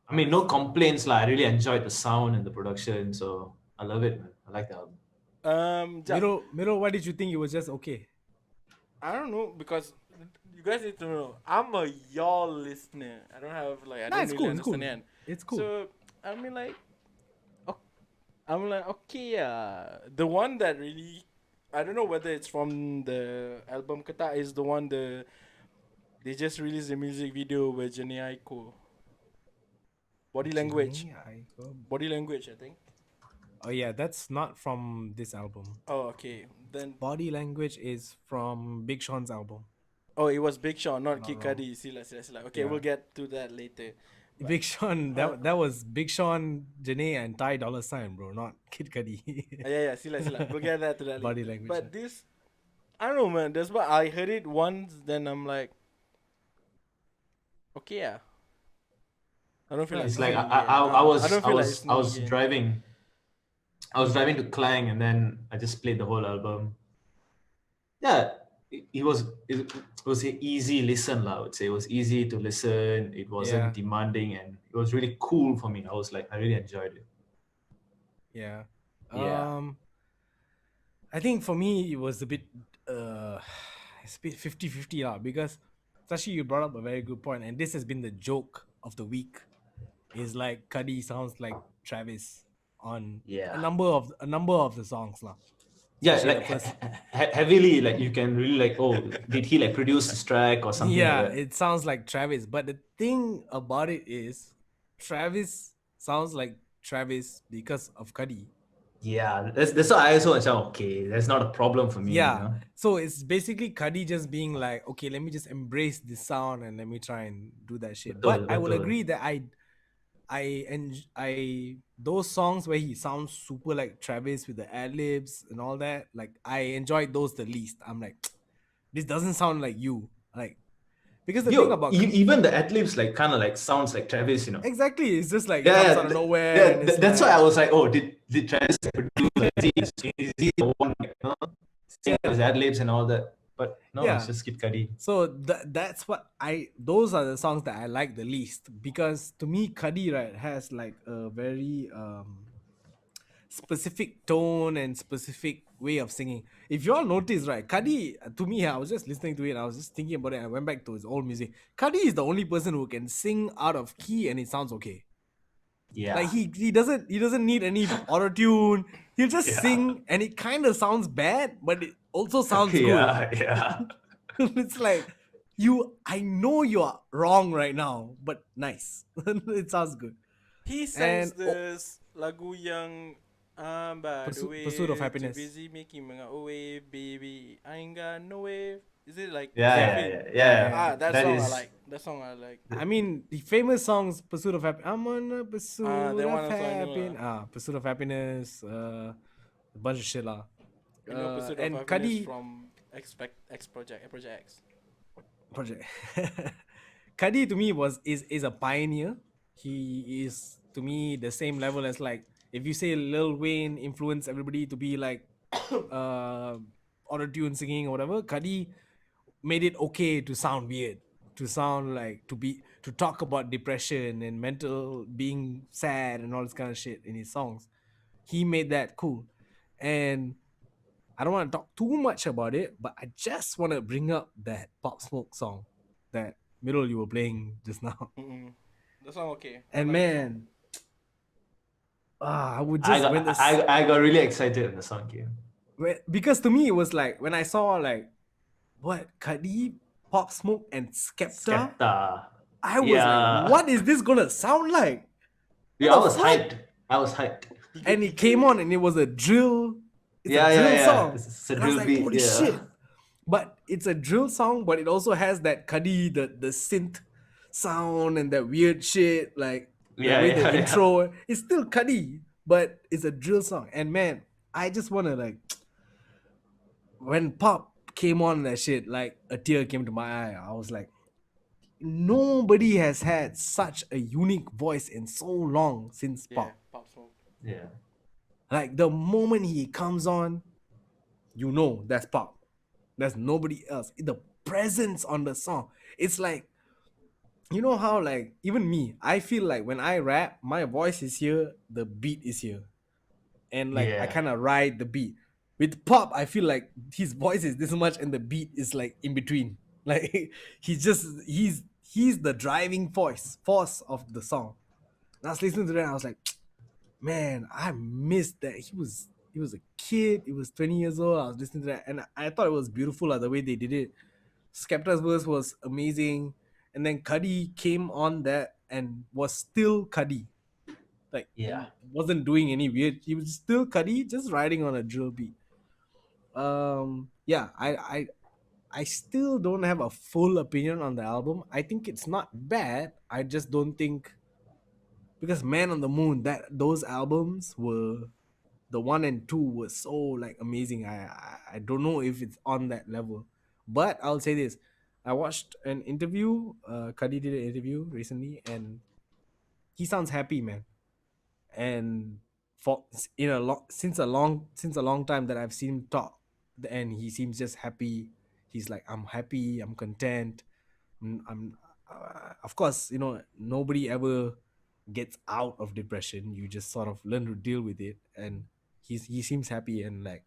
I mean, no complaints. Like I really enjoyed the sound and the production. So I love it, man. I like the album. Jap, Middle, why did you think it was just okay? I don't know because you guys need to know I'm a y'all listener. I don't have like I Nah, don't it's really cool. It's cool. understand. It's cool. So I mean like, I'm like okay, the one that really, I don't know whether it's from the album Kata is the one they just released the music video with Janae Aiko. Body language, body language, I think. Oh yeah, that's not from this album. Oh okay, then Body Language is from Big Sean's album. oh it was Big Sean, not Not Kid wrong. Cudi. See, okay, Yeah. we'll get to that later. But, Big Sean, uh, that was Big Sean, Janae, and Ty Dolla Sign, bro, not Kid Cudi. yeah, see, we'll get that to that Body later. language. But this, I don't know, man. That's why I heard it once, then I'm like, okay, yeah. I don't feel like It's like listening again. I don't feel like listening I was again. driving. I was driving to Klang, and then I just played the whole album. Yeah, it was an easy listen, lah. I would say it was easy to listen. It wasn't Yeah. demanding, and it was really cool for me. I was like, I really enjoyed it. Yeah. Yeah. I think for me it was a bit it's a bit 50-50 lah, because Sashi, you brought up a very good point, and this has been the joke of the week. Is like Cudi sounds like Travis on Yeah. a number of the songs lah. Yeah, Especially like the first. heavily, like you can really like, oh, did he like produce this track or something Yeah, like that? it sounds like Travis. But the thing about it is, Travis sounds like Travis because of Cudi. Yeah, that's why I also was like, okay, that's not a problem for me. Yeah. You know? So it's basically Cudi just being like, okay, let me just embrace this sound and let me try and do that shit. Betul, But I will betul. agree that I those songs where he sounds super like Travis with the ad libs and all that. Like I enjoyed those the least. I'm like, this doesn't sound like you. Like because the thing Yo, about even the ad-libs like kind of like sounds like Travis, you know. exactly, it's just like it Yeah, comes yeah, out of nowhere yeah. and it's That's why I like was like, oh, did Travis like, produce? Like, is he the one like, singing his ad-libs and all that? But no, it's yeah. just Kid Cudi. So that's what those are the songs that I like the least because to me Cudi right has like a very specific tone and specific way of singing. If you all notice, right, Cudi, to me, I was just listening to it, I was just thinking about it, I went back to his old music. Cudi is the only person who can sing out of key and it sounds okay. Like Yeah, he doesn't need any auto tune. He'll just yeah, sing and it kind of sounds bad, but it also sounds good. yeah, yeah. It's like I know you are wrong right now, but nice. It sounds good. He sings And this lagu yang by the Pursuit of way, too Happiness. busy making mga wave, baby. I ain't got no wave. Is it like Yeah, Yeah. yeah, something? yeah, Yeah, yeah. yeah. That That song I is like. That song I like. I mean, the famous songs "Pursuit of Happiness," "I'm on a pursuit That of one also I know lah. happiness," "Pursuit of Happiness," a bunch of shit lah. I know Pursuit of And Happiness Cudi from X Project, Project X. project, Cudi to me is a pioneer. He is to me the same level as like if you say Lil Wayne influenced everybody to be like uh auto tune singing or whatever. Cudi made it okay to sound weird, to sound like to talk about depression and mental being sad and all this kind of shit in his songs. He made that cool. And I don't want to talk too much about it, but I just want to bring up that Pop Smoke song, that middle you were playing just now. Mm-mm. The song okay. I And like the song. man, I would I just got I got really excited when the song came. because to me it was like when I saw like what Cudi, Pop Smoke, and Skepta, Skepta. I was like, Yeah. what is this gonna sound like? What Yeah, I the was fuck? hyped. I was hyped. And it came on and it was a drill. It's a Yeah, yeah, drill yeah. song. It's a And I was drill like, beat. holy Yeah. shit. But it's a drill song, but it also has that Cudi, the synth sound and that weird shit, like the Yeah, way the yeah, yeah. intro. It's still Cudi, but it's a drill song. And man, I just wanna like when Pop came on that shit, like a tear came to my eye. I was like, nobody has had such a unique voice in so long since Yeah, Pop. Pop Smoke. Yeah. Like the moment he comes on, you know that's Pop. There's nobody else. The presence on the song. It's like, you know how like even me, I feel like when I rap, my voice is here, the beat is here. And like I Yeah. kind of ride the beat. With Pop, I feel like his voice is this much and the beat is like in between. Like he's the driving force of the song. And I was listening to that, and I was like, man, I missed that. He was a kid. He was 20 years old. I was listening to that, and I thought it was beautiful the way they did it. Skepta's verse was amazing, and then Cudi came on that and was still Cudi. Like Yeah. he wasn't doing any weird. He was still Cudi, just riding on a drill beat. Yeah, I still don't have a full opinion on the album. I think it's not bad. I just don't think because Man on the Moon, that those albums were the one and two were so like amazing. I don't know if it's on that level, but I'll say this: I watched an interview. Cudi did an interview recently, and he sounds happy, man. And for in a long since a long time that I've seen him talk, and he seems just happy. He's like, I'm happy, I'm content. I'm of course, nobody ever gets out of depression. You just sort of learn to deal with it, and he seems happy, and like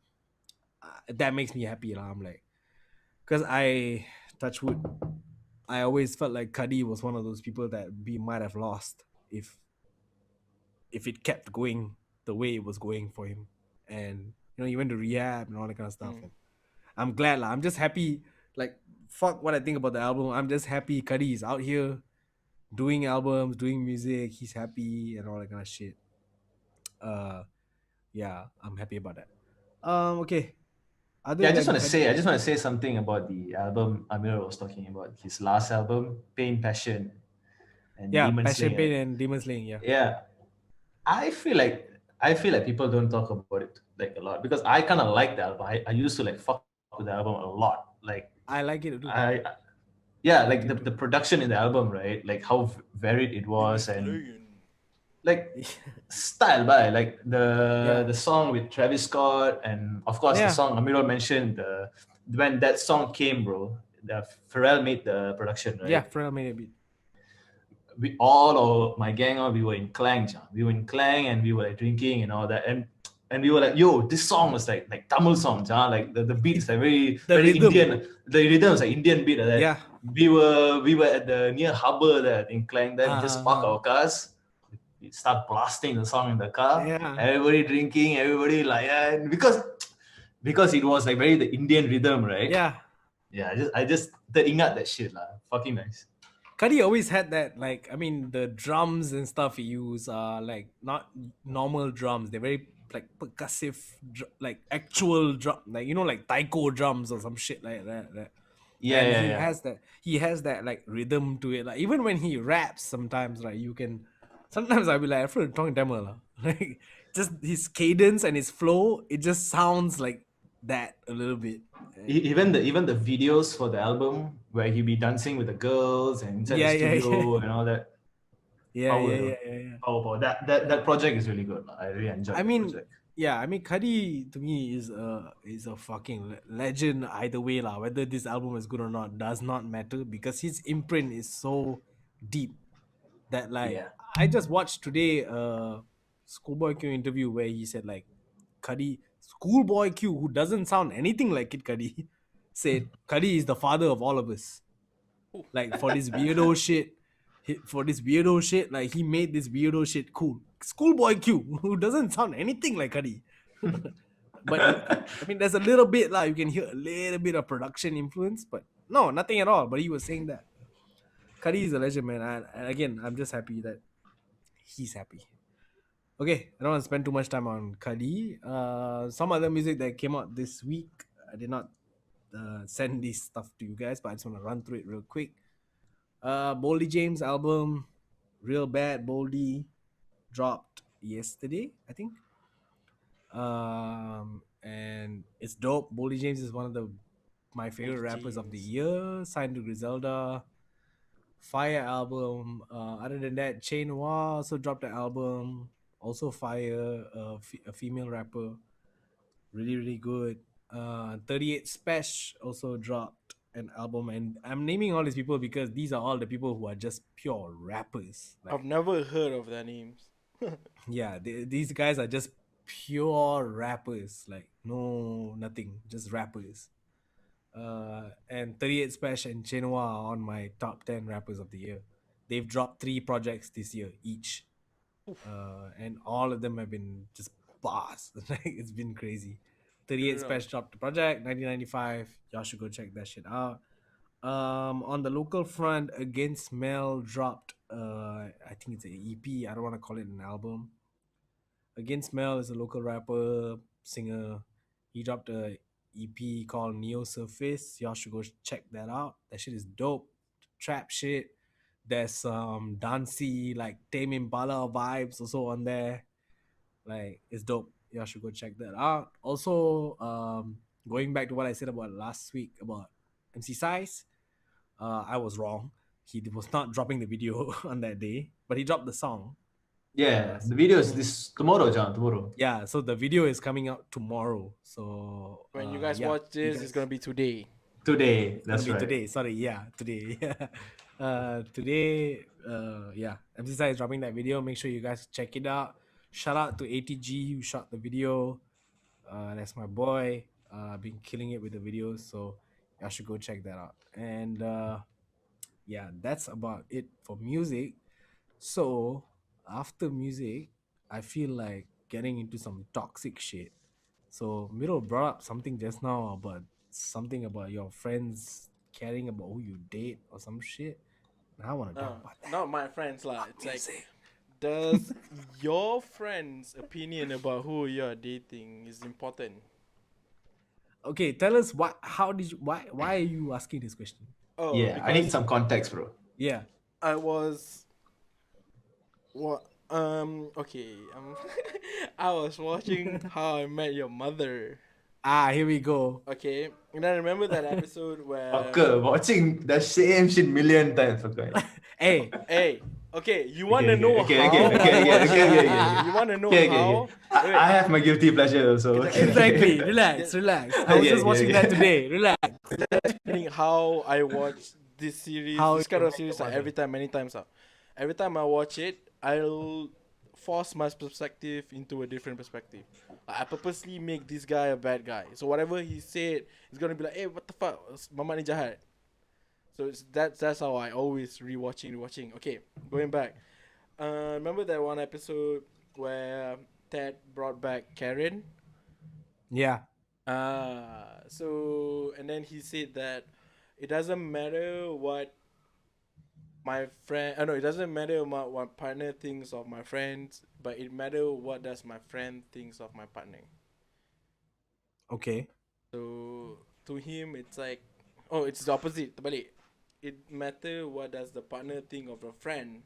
that makes me happy. I'm like, because I touch wood, I always felt like Cudi was one of those people that we might have lost if it kept going the way it was going for him. And he went to rehab and all that kind of stuff. Mm. And I'm glad, I'm just happy. Like, fuck what I think about the album. I'm just happy Cudi is out here doing albums, doing music. He's happy and all that kind of shit. Yeah, I'm happy about that. Okay. Other Yeah, than I just want to say something about the album Amir was talking about, his last album, Pain Passion. and Yeah, Demon Passion Slayer. Pain and Demon Slaying. Yeah, Yeah, I feel like I feel like people don't talk about it like a lot because I kind of like the album. I used to like fuck with the album a lot. Like I like it too. I yeah, I like like it the too. production in the album, right? Like how varied it Demon was, and Slayer. like style by like Yeah, the song with Travis Scott, and of course the yeah, song Amirul mentioned, when that song came, bro, the Pharrell made the production, yeah. right? Pharrell made a beat. We all of my gang, we were in Klang, we were in Klang, and we were like drinking and all that, and we were like, yo, this song was like Tamil song, like the beat is like The very rhythm. Indian. The rhythm is like Indian beat. Like that. Yeah. We were at the near harbor there in Klang. Then we just park Uh, our cars. We start blasting the song in the car. yeah. Everybody drinking, everybody like, yeah, and because it was like very the Indian rhythm, right? Yeah. Yeah, I just teringat that shit lah. Fucking nice. Cuddy always had that, like, I mean, the drums and stuff he used are like not normal drums. They're very like percussive, like actual drum, like like taiko drums or some shit like that. Yeah, And yeah, he yeah. has that like rhythm to it. Like even when he raps, sometimes like you can. Sometimes I'll be like, I feel like talking Tamil, lah." Like just his cadence and his flow, it just sounds like that a little bit. Even the videos for the album where he be dancing with the girls and inside the Yeah, yeah, yeah, studio and all that yeah, yeah, power, yeah, yeah, yeah. power. That project is really good. I really enjoyed I that mean, project. yeah, I mean, Cudi to me is a fucking legend either way lah. Whether this album is good or not does not matter because his imprint is so deep that like Yeah. I just watched today Schoolboy Q interview where he said like Cudi Schoolboy Q, who doesn't sound anything like Kid Cudi, said Cudi is the father of all of us. Ooh. Like for this weirdo shit, like he made this weirdo shit cool. Schoolboy Q, who doesn't sound anything like Cudi. But I mean, there's a little bit like you can hear a little bit of production influence, but no, nothing at all. But he was saying that Cudi is a legend, man. And again, I'm just happy that he's happy. Okay, I don't want to spend too much time on Cudi. Some other music that came out this week, I did not send this stuff to you guys, but I just want to run through it real quick. Boldy James album, Real Bad Boldy, dropped yesterday, I think. And it's dope. Boldy James is one of my favorite Boldy rappers of the James. year. Signed to Griselda. Fire album. Other than that, Chain Noir also dropped an album. Also fire. A female rapper. Really, really good. 38 Special also dropped an album, and I'm naming all these people because these are all the people who are just pure rappers. I've Like, never heard of their names. yeah, these guys are just pure rappers. Like, no, nothing, just rappers. And 38 Special and Chenua are on my top 10 rappers of the year. They've dropped 3 projects this year each, and all of them have been just bars. Like, it's been crazy. 38 Yeah. Special dropped the project 1995. Y'all should go check that shit out. On the local front, Against Mel dropped I think it's an EP. I don't want to call it an album. Against Mel is a local rapper, singer. He dropped a EP called Neo Surface. Y'all should go check that out. That shit is dope. Trap shit. There's some dancey, like Tame Impala vibes also on there. Like, it's dope. Y'all should go check that out. Also, going back to what I said about last week about MC Size, I was wrong. He was not dropping the video on that day, but he dropped the song. Yeah, So the video is this tomorrow, John. Tomorrow. yeah, so the video is coming out tomorrow. So When you guys yeah, watch this, it's gonna be today. Today. it's gonna That's be right. today. Sorry, yeah, today. Today, yeah, MCSI is dropping that video. Make sure you guys check it out. Shout out to ATG who shot the video. That's my boy. Been killing it with the videos, so y'all should go check that out. And yeah, that's about it for music. So after music, I feel like getting into some toxic shit. So Miro brought up something just now about something about your friends caring about who you date or some shit. And I want to talk No, about that. not my friends lah. It's like, Music. does your friend's opinion about who you're dating is important? Okay, tell us what. How did you? Why are you asking this question? Oh, Yeah, I need because some context, bro. Yeah. I was What? Okay. I was watching How I Met Your Mother. Here we go. Okay, and I remember that episode where, Fucker, watching the same shit million times, fucker. Hey, hey, okay, you wanna Okay, know okay, okay, how okay, I okay, watch? okay, okay, okay, You wanna know okay, okay, okay. how? I Wait, have my guilty pleasure also. Kejap, Okay, kejap. okay. exactly. Relax, Just relax. I was Okay, just okay, watching okay. that today. Relax. explaining how I watch this series, How this you kind of met your series, like mother. every time, many times. Every time I watch it, I'll force my perspective into a different perspective. Like, I purposely make this guy a bad guy. So whatever he said, it's gonna be like, hey, what the fuck, Mama ni jahat. So that's how I always rewatching. Okay, going back. Remember that one episode where Ted brought back Karen? Yeah. So and then he said that it doesn't matter what my friend. No, it doesn't matter what partner thinks of my friends, but it matter what does my friend thinks of my partner. Okay. So to him, it's like, oh, it's the opposite. Terbalik. It matter what does the partner think of a friend,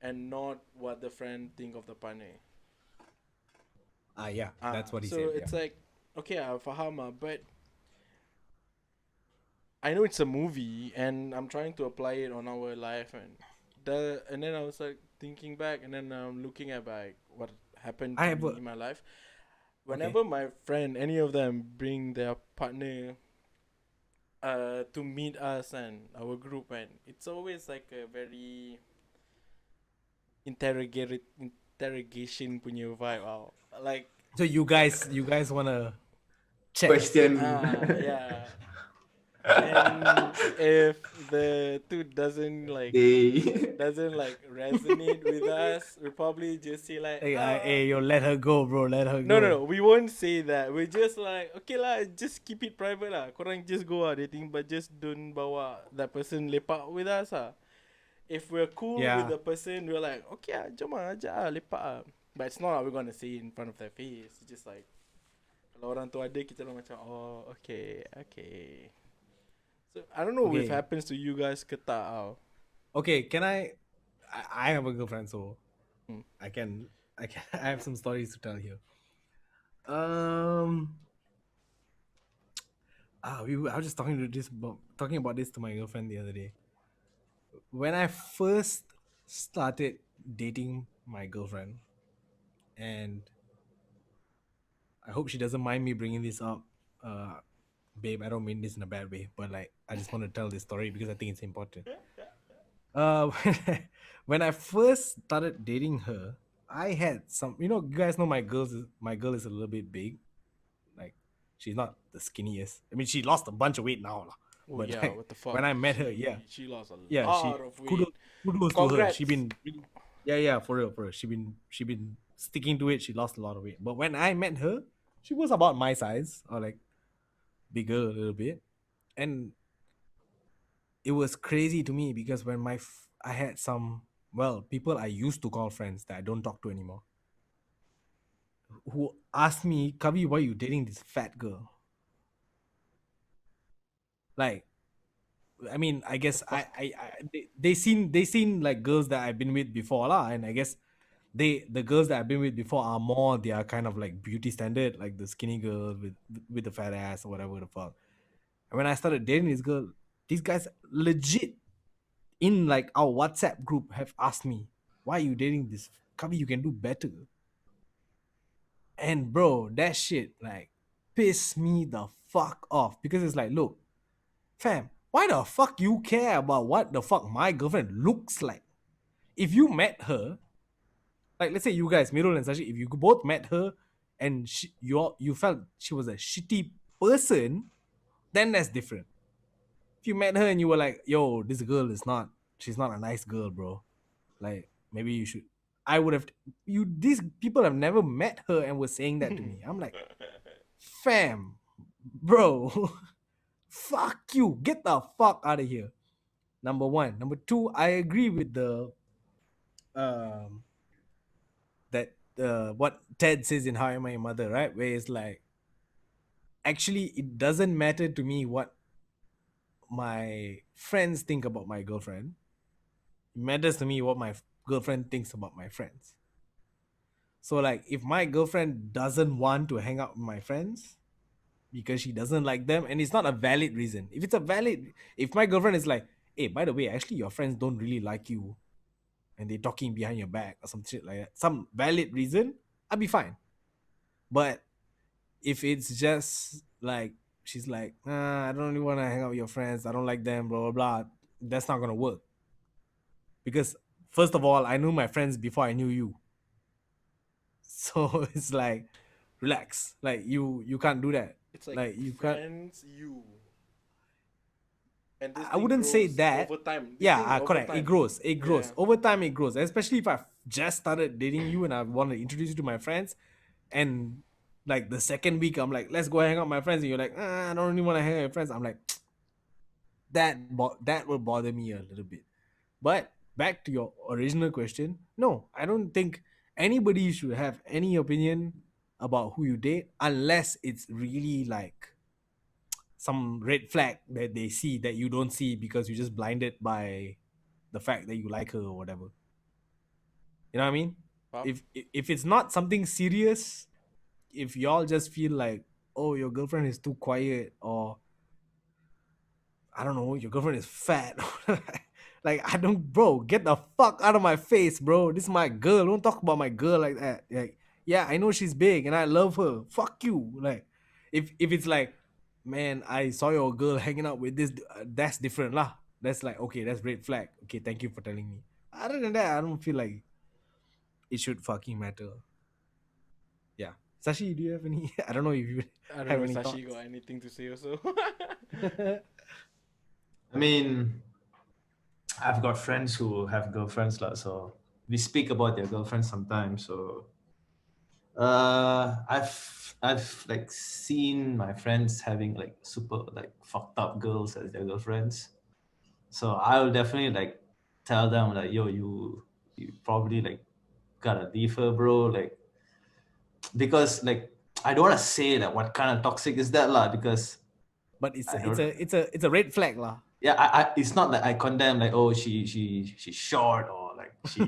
and not what the friend think of the partner. Yeah. That's what he So said. Yeah. it's like, okay, I faham but I know it's a movie, and I'm trying to apply it on our life, and then I was like thinking back, and then I'm looking at like what happened I to have me a in my life. okay. Whenever my friend, any of them, bring their partner to meet us and our group, and it's always like a very interrogation punya vibe. Wow. Like So you guys wanna check? Question. yeah. And if the two They. doesn't like resonate with us, we probably just say like, Hey, yo, let her go, bro. Let her no, no, go. no, we won't say that. We just like, okay lah, just keep it private lah. Korang just go dating, but just don't bawa that person lepak with us ah. If we're cool with Yeah. the person, we're like, okay ah, jom ah, ajak ah, lepak ah. But it's not like we're gonna say it in front of their face. It's just like, kalau orang tu ada, kita orang macam, oh, okay, okay. So I don't know if it Okay. happens to you guys ke tak tau. Okay. Can I have a girlfriend, so Hmm. I can. I have some stories to tell here. Um. I was just talking about this to my girlfriend the other day. When I first started dating my girlfriend, and I hope she doesn't mind me bringing this up, babe. I don't mean this in a bad way, but like I just want to tell this story because I think it's important. Uh, when I first started dating her, I had some. You guys know my girl is a little bit big. Like she's not the skinniest. I mean, she lost a bunch of weight now, lah. Oh But yeah, like what the fuck? when I met her, yeah, She lost a yeah, lot she of kudos, weight. kudos to her. She Congrats. been really, yeah, for real, for real. She been sticking to it. She lost a lot of weight. But when I met her, she was about my size or like bigger a little bit, and it was crazy to me because when I had some people I used to call friends that I don't talk to anymore who asked me, Kavi, why you dating this fat girl? Like, I mean, I guess they seen like girls that I've been with before lah, and I guess the girls that I've been with before are more their kind of like beauty standard, like the skinny girl with the fat ass or whatever the fuck. And when I started dating this girl, these guys legit in like our WhatsApp group have asked me, why are you dating this Kavi? You can do better. And bro, that shit like pissed me the fuck off because it's like, look, fam, why the fuck you care about what the fuck my girlfriend looks like? If you met her, like let's say you guys, Mirul and Sashi, if you both met her and you felt she was a shitty person, then that's different. If you met her and you were like, yo, this girl she's not a nice girl, bro. Like maybe you should. I would have. These people have never met her and were saying that to me. I'm like, fam, bro, fuck you. Get the fuck out of here. Number one. Number two, I agree with the um that what Ted says in How I Met Your Mother, right? Where it's like, actually, it doesn't matter to me what my friends think about my girlfriend. It matters to me what my girlfriend thinks about my friends. So like if my girlfriend doesn't want to hang out with my friends because she doesn't like them, and it's not a valid reason. If my girlfriend is like, hey, by the way, actually your friends don't really like you and they're talking behind your back or some shit like that, some valid reason, I'll be fine. But if it's just like she's like, I don't really want to hang out with your friends, I don't like them, blah blah blah, that's not gonna work. Because first of all, I knew my friends before I knew you. So it's like, relax. Like you can't do that. It's like Like you can't. friends you. And this I thing wouldn't say grows that. over time. This Yeah, thing over correct. It time. grows. It grows. Yeah. Over time, it grows. Especially if I've just started dating you and I want to introduce you to my friends. And like the second week, I'm like, let's go hang out with my friends. And you're like, I don't really want to hang out with friends. I'm like, that will bother me a little bit. But back to your original question, no, I don't think anybody should have any opinion about who you date unless it's really like some red flag that they see that you don't see because you're just blinded by the fact that you like her or whatever. You know what I mean? Wow. If it's not something serious, if y'all just feel like, oh, your girlfriend is too quiet, or I don't know, your girlfriend is fat. Like, I don't, bro, get the fuck out of my face, bro. This is my girl. Don't talk about my girl like that. Like, yeah, I know she's big and I love her. Fuck you. Like, if it's like, man, I saw your girl hanging out with this, that's different lah. That's like, okay, that's red flag. Okay, thank you for telling me. Other than that, I don't feel like it should fucking matter. Yeah. Sashi, do you have any? I don't know if you I don't have know any if thoughts. Sashi got anything to say also. I mean, I've got friends who have girlfriends, lah, so we speak about their girlfriends sometimes. So I've like seen my friends having like super like fucked up girls as their girlfriends. So I'll definitely like tell them like, yo, you probably like gotta leave her, bro. Like, because like I don't wanna say that what kind of toxic is that, lah, because But it's I a, don't it's a red flag lah. yeah, it's not like I condemn like, oh, she's short, or like she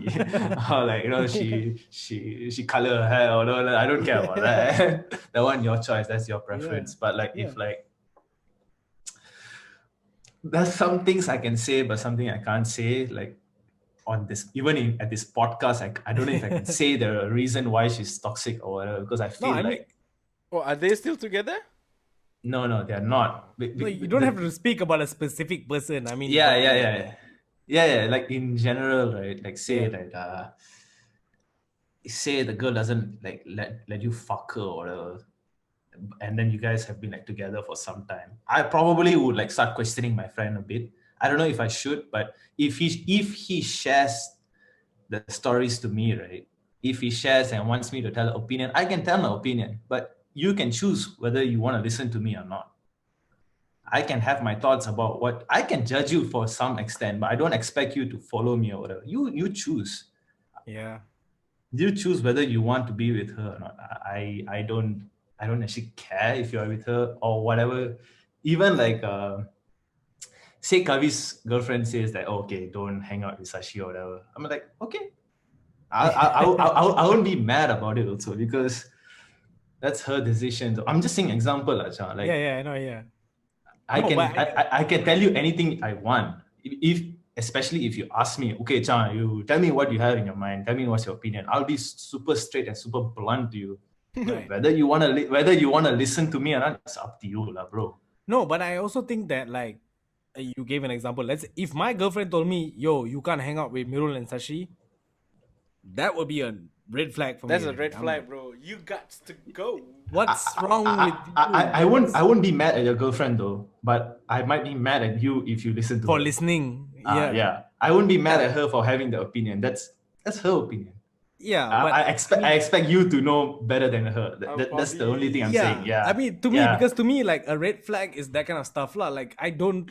or like, you know, she color her hair, or no, I don't care about that. That one your choice, that's your preference. Yeah, But like yeah. if like there's some things I can say but something I can't say, like on this, even at this podcast, I don't know if I can say the reason why she's toxic or whatever, because I No, feel I mean, like Oh, are they still together? no, they're not. no, you don't have to speak about a specific person. I mean, Yeah, but yeah, like, yeah, yeah. Like in general, right? Like say yeah. that say the girl doesn't like let you fuck her or whatever, and then you guys have been like together for some time. I probably would like start questioning my friend a bit. I don't know if I should, but if he shares the stories to me, right? If he shares and wants me to tell an opinion, I can tell my opinion, but you can choose whether you want to listen to me or not. I can have my thoughts about what I can judge you for some extent, but I don't expect you to follow me or whatever. You choose. Yeah. You choose whether you want to be with her or not. I don't actually care if you're with her or whatever. Even like say Kavi's girlfriend says that, oh, okay, don't hang out with Sashi or whatever. I'm like, okay. I won't be mad about it also, because that's her decision. So I'm just saying example, Acha. Like Yeah, I know, yeah. I No, can but I can tell you anything I want. If especially if you ask me, okay, Chan, you tell me what you have in your mind. Tell me what's your opinion. I'll be super straight and super blunt to you. right. Whether you wanna listen to me or not, it's up to you, lah, bro. No, but I also think that like you gave an example. Let's if my girlfriend told me, yo, you can't hang out with Mirul and Sashi, that would be a red flag for That's me. a red I'm flag, like, bro. You got to go. what's wrong with you? I wouldn't be mad at your girlfriend though, but I might be mad at you if you listen to For her. listening? Yeah. I wouldn't be mad at her for having the opinion. That's her opinion. Yeah, but I expect you to know better than her. That's the only thing I'm yeah, saying. Yeah. I mean, to me, Yeah. because to me, like a red flag is that kind of stuff, lah. Like I don't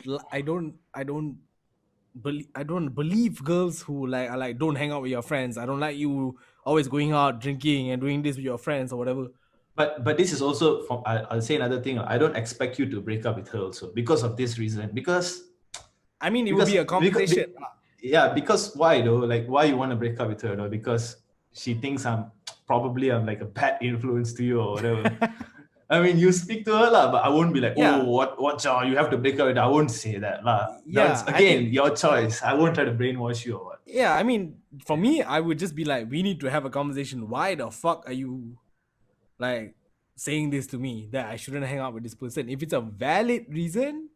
believe girls who like are like, don't hang out with your friends. I don't like you always going out drinking and doing this with your friends or whatever. But this is also from I'll say another thing. I don't expect you to break up with her also because of this reason. Because I mean, it would be a because- conversation. yeah, because why though? Like, why you want to break up with her though? Because she thinks I'm like a bad influence to you or whatever. I mean, you speak to her lah, but I won't be like, Yeah. oh, what, Chow, you have to break up with her. I won't say that lah. That's Yeah, I again think, your choice. I won't try to brainwash you or what. yeah, I mean, for me, I would just be like, we need to have a conversation. Why the fuck are you like saying this to me that I shouldn't hang out with this person? If it's a valid reason,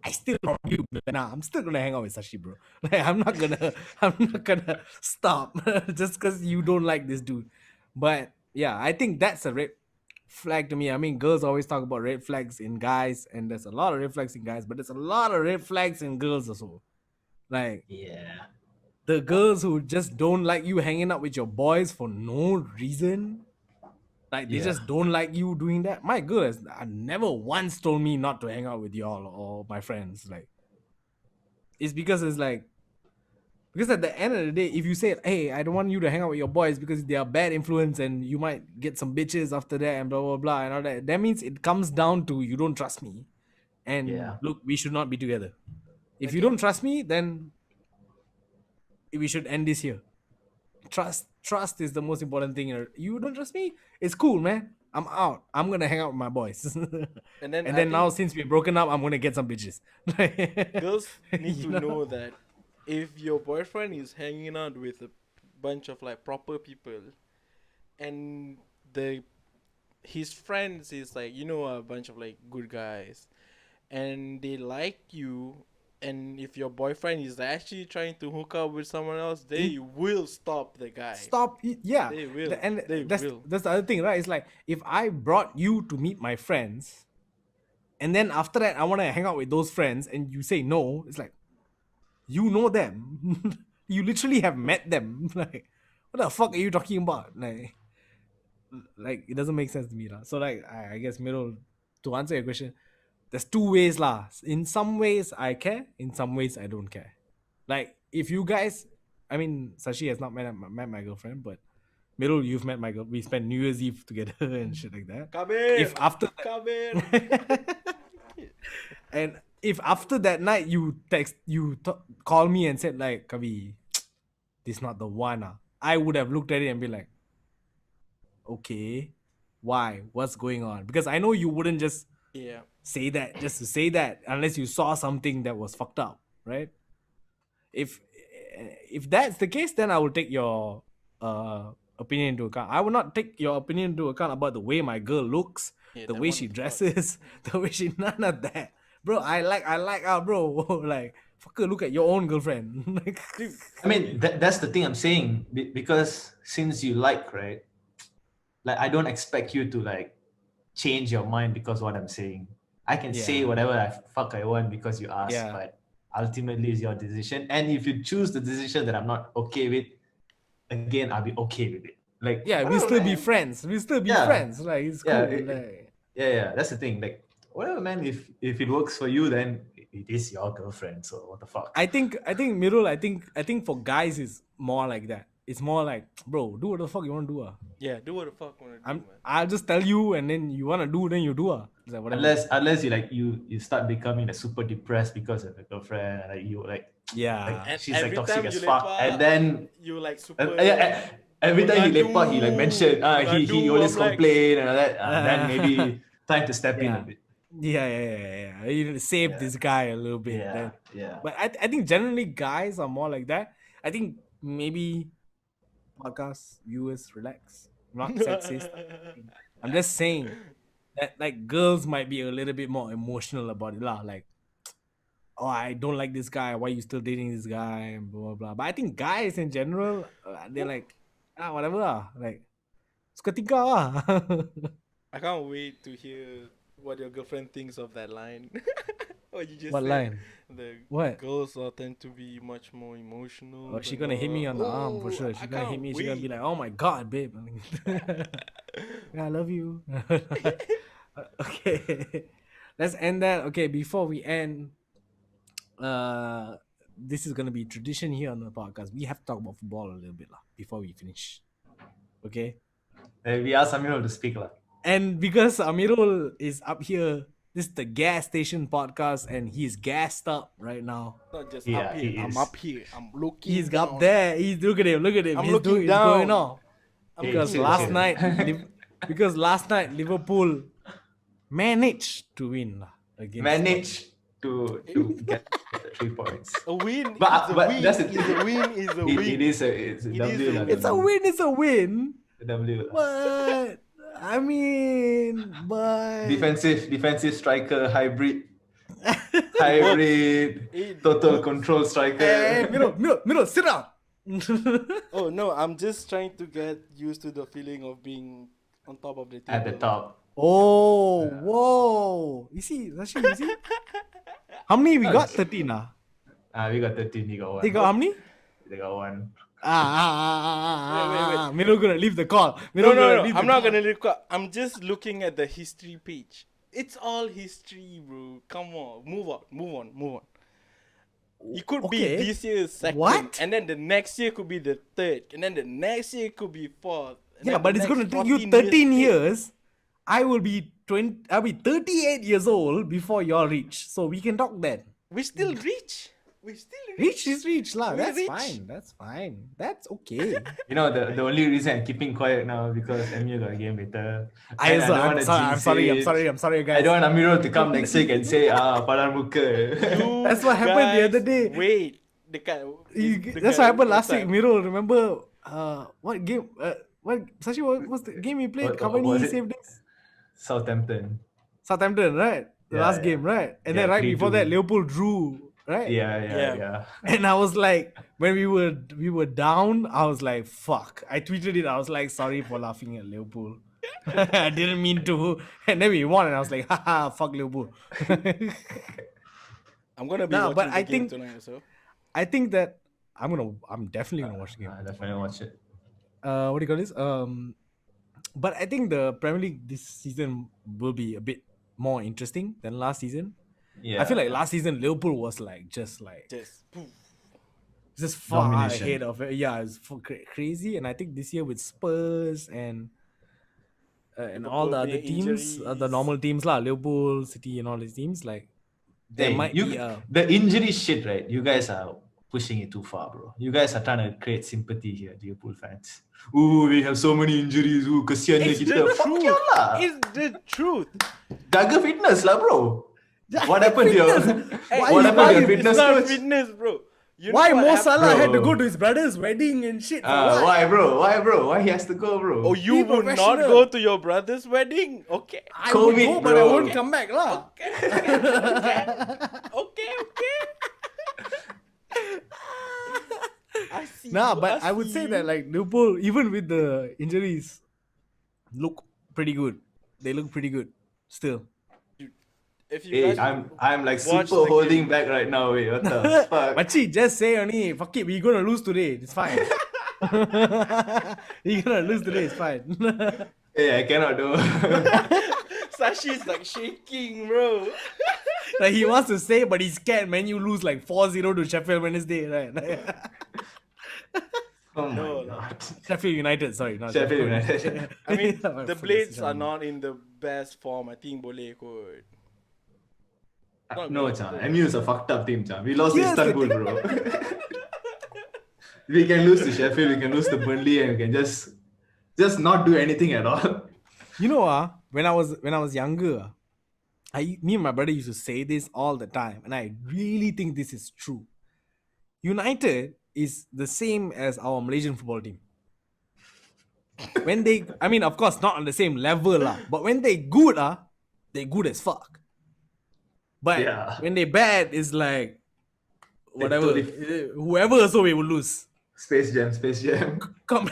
I still you. Nah, I'm still gonna hang out with Sashi, bro. Like, I'm not gonna stop just because you don't like this dude. But yeah, I think that's a red flag to me. I mean, girls always talk about red flags in guys, and there's a lot of red flags in guys, but there's a lot of red flags in girls also. Like, Yeah. the girls who just don't like you hanging out with your boys for no reason. Like, they Yeah. just don't like you doing that. My girl has never once told me not to hang out with y'all or my friends. Like, it's because it's like, because at the end of the day, if you say, hey, I don't want you to hang out with your boys because they are bad influence and you might get some bitches after that and blah blah blah and all that, that means it comes down to you don't trust me. And Yeah. look, we should not be together. If you Okay. don't trust me, then we should end this here. Trust is the most important thing. You don't trust me, it's cool, man. I'm out. I'm gonna hang out with my boys. And then And I then now, think since we're broken up, I'm gonna get some bitches. girls need You to know that if your boyfriend is hanging out with a bunch of like proper people, and the his friends is like, you know, a bunch of like good guys, and they like you, and if your boyfriend is actually trying to hook up with someone else, they will stop the guy. Stop it. Yeah. They will. And They that's will. that's the other thing, right? It's like, if I brought you to meet my friends, and then after that I want to hang out with those friends, and you say no, it's like, you know them. You literally have met them. Like, what the fuck are you talking about? Like, it doesn't make sense to me lah. So like, I guess, middle, to answer your question, there's two ways lah. In some ways I care, in some ways I don't care. Like, if you guys, I mean, Sashi has not met my girlfriend, but middle, you've met my girl. We spent New Year's Eve together and shit like that. Kabir. If after Kabir. and if after that night call me and said like, Kavi, this not the one, I would have looked at it and be like, okay, why? What's going on? Because I know you wouldn't just Yeah. say that just to say that unless you saw something that was fucked up, right? If if that's the case, then I will take your opinion into account. I will not take your opinion into account about the way my girl looks, Yeah, the that way one she fuck. dresses, the way she, none of that, bro. I like her, bro. Like, fucker, look at your own girlfriend. Like, I mean, that's the thing I'm saying. Because since you like, right? Like, I don't expect you to like change your mind because what I'm saying. I can say yeah, whatever I want because you asked, yeah, but ultimately it's your decision. And if you choose the decision that I'm not okay with, again, I'll be okay with it. Like, yeah. We'll whatever, still be man. friends. We'll still be Yeah, friends. Like, it's yeah, cool. Like, yeah. That's the thing. Like, whatever, man. If it works for you, then it is your girlfriend. So what the fuck? I think Mirul, I think for guys is more like that. It's more like, bro, do what the fuck you want to do. Yeah, do what the fuck you wanna do, man. I'll just tell you, and then you wanna do, then you do. It's like, whatever. Unless you like you start becoming like super depressed because of your girlfriend, like you like Yeah. And she's like every toxic time as you fuck, lepak, and then you like super. every time he lepak, he like mengadu, mentioned he mengadu, always I'm like, complain and all that. Then maybe time to step in a Yeah. bit. Yeah. You need to save Yeah. this guy a little bit. Yeah, Then. yeah. But I think generally guys are more like that. I think maybe podcast viewers, relax. I'm not sexist. I'm just saying that like girls might be a little bit more emotional about it lah. Like, oh, I don't like this guy. Why you still dating this guy? And blah blah blah. But I think guys in general, they're like, whatever lah. Like, suka tingkah lah. I can't wait to hear what your girlfriend thinks of that line. What you just What said. line? The What? girls are tend to be much more emotional. Oh, she and gonna hit me all. on the arm for Oh, sure. I She's gonna hit can't me. She's gonna be wait. like, "Oh my god, babe." Yeah, I love you. Okay, let's end that. Okay, before we end, this is gonna be tradition here on the podcast. We have to talk about football a little bit lah before we finish. Okay, We asked Samuel to speak lah. and because Amirul is up here This is the gas station podcast, and he's gassed up right now. Not just Yeah, up here. he I'm is. up here. I'm looking He's down. up there. He's look at him. Look at him. I'm He's looking doing. He's going down. off. I'm Because chill, last chill. night, because last night Liverpool managed to win against. Managed to get the 3 points. A win But- is a but win. that's the- Is a win. Is a It win. is a It W. is a lah, win. It's a W. win. It's a win. W. lah. But I mean, but Defensive striker hybrid. Hybrid It total works. control striker. hey, Miro, sit down. Oh no, I'm just trying to get used to the feeling of being on top of the table. At the top. Oh, whoa! You see, Rashid, you see? How many we got? 13 We got 13, he got 1. They got how many? They got 1. Wait. Miro gonna leave the call. No, Miro gonna leave I'm the not call. gonna look up. I'm just looking at the history page. It's all history, bro. Come on, move on. It could Okay. be this year's second, What? and then the next year could be the third, and then the next year could be fourth. and Yeah, then but the it's gonna next take you 14 13 straight. years. I will be 20. I'll be 38 years old before y'all reach. So we can talk then. We still reach. Reach is reach lah. We That's reach. fine. That's fine. That's okay. You know, the only reason I'm keeping quiet now because MU got a game later. I And also, don't I'm wanna sorry. I'm jinx sorry. I'm it. sorry. I'm sorry, guys. I don't want Amirul to come next week and say, padahal muka. You That's what happened the guys other day. Wait, That's what happened last week. Miro, remember what game? What Sashi? What was the game we played? What Cavani was it? saved us. Southampton. Southampton, right? The Yeah, last yeah. game, right? And Yeah, then right before 3-2. that, Liverpool drew, right? Yeah. Yeah. And I was like, when we were down, I was like, fuck. I tweeted it. I was like, sorry for laughing at Liverpool. I didn't mean to. And then we won, and I was like, haha, fuck Liverpool. I'm gonna be No, watching but the I game think- tonight. So I think that I'm definitely gonna watch the game. I definitely watch it. What do you call this? But I think the Premier League this season will be a bit more interesting than last season. Yeah. I feel like last season Liverpool was just poof. far Domination. ahead of it. Yeah, it's crazy. And I think this year with Spurs and all the Liverpool, other their teams, the injuries. normal teams lah, Liverpool, City, and all these teams, like there Hey, might be a the injury shit, right? You guys are pushing it too far, bro. You guys are trying to create sympathy here, Liverpool fans. Ooh, we have so many injuries. Ooh, kesiannya It's kita. the Fuck truth. you lah. It's the truth. Jaga fitness lah, bro. What happened to your Why What you- happened why to your you- fitness It's not coach? fitness, bro. You know why what Mo happened? Salah had to Bro. go to his brother's wedding and shit? For what? Why, bro? Why he has to go, bro? Oh, you Be would not professional. go to your brother's wedding? Okay. I would COVID, go, but I bro. won't come back lah. Okay. I see. Nah, you, but I would see say you. that like Liverpool, even with the injuries, look pretty good. They look pretty good still. if you Hey, guys I'm like watch super the holding game. back right now. Wait, what the fuck? Machi, just say only, fuck it, we're gonna lose today. It's fine. We're gonna lose today. It's fine. Hey, I cannot do. Sashi's like shaking, bro. Like he wants to say, but he's scared. Man, you lose like 4-0 to Sheffield Wednesday, right? Oh my No, god. Sheffield United, sorry, not Sheffield United. I mean, Yeah, the fuck, Blades it's are Sheffield. not in the best form. I think boleh kot. No, Chan. MU is a fucked up team, Chan. We lost to Yes, Istanbul, bro. We can lose to Sheffield, we can lose to Burnley, and we can just not do anything at all. You know, when I was younger, me and my brother used to say this all the time, and I really think this is true. United is the same as our Malaysian football team. When they, I mean, of course, not on the same level, but when they good, they good as fuck. But Yeah. when they bad, it's like whatever. totally- Whoever also we will lose. Space Jam. Come.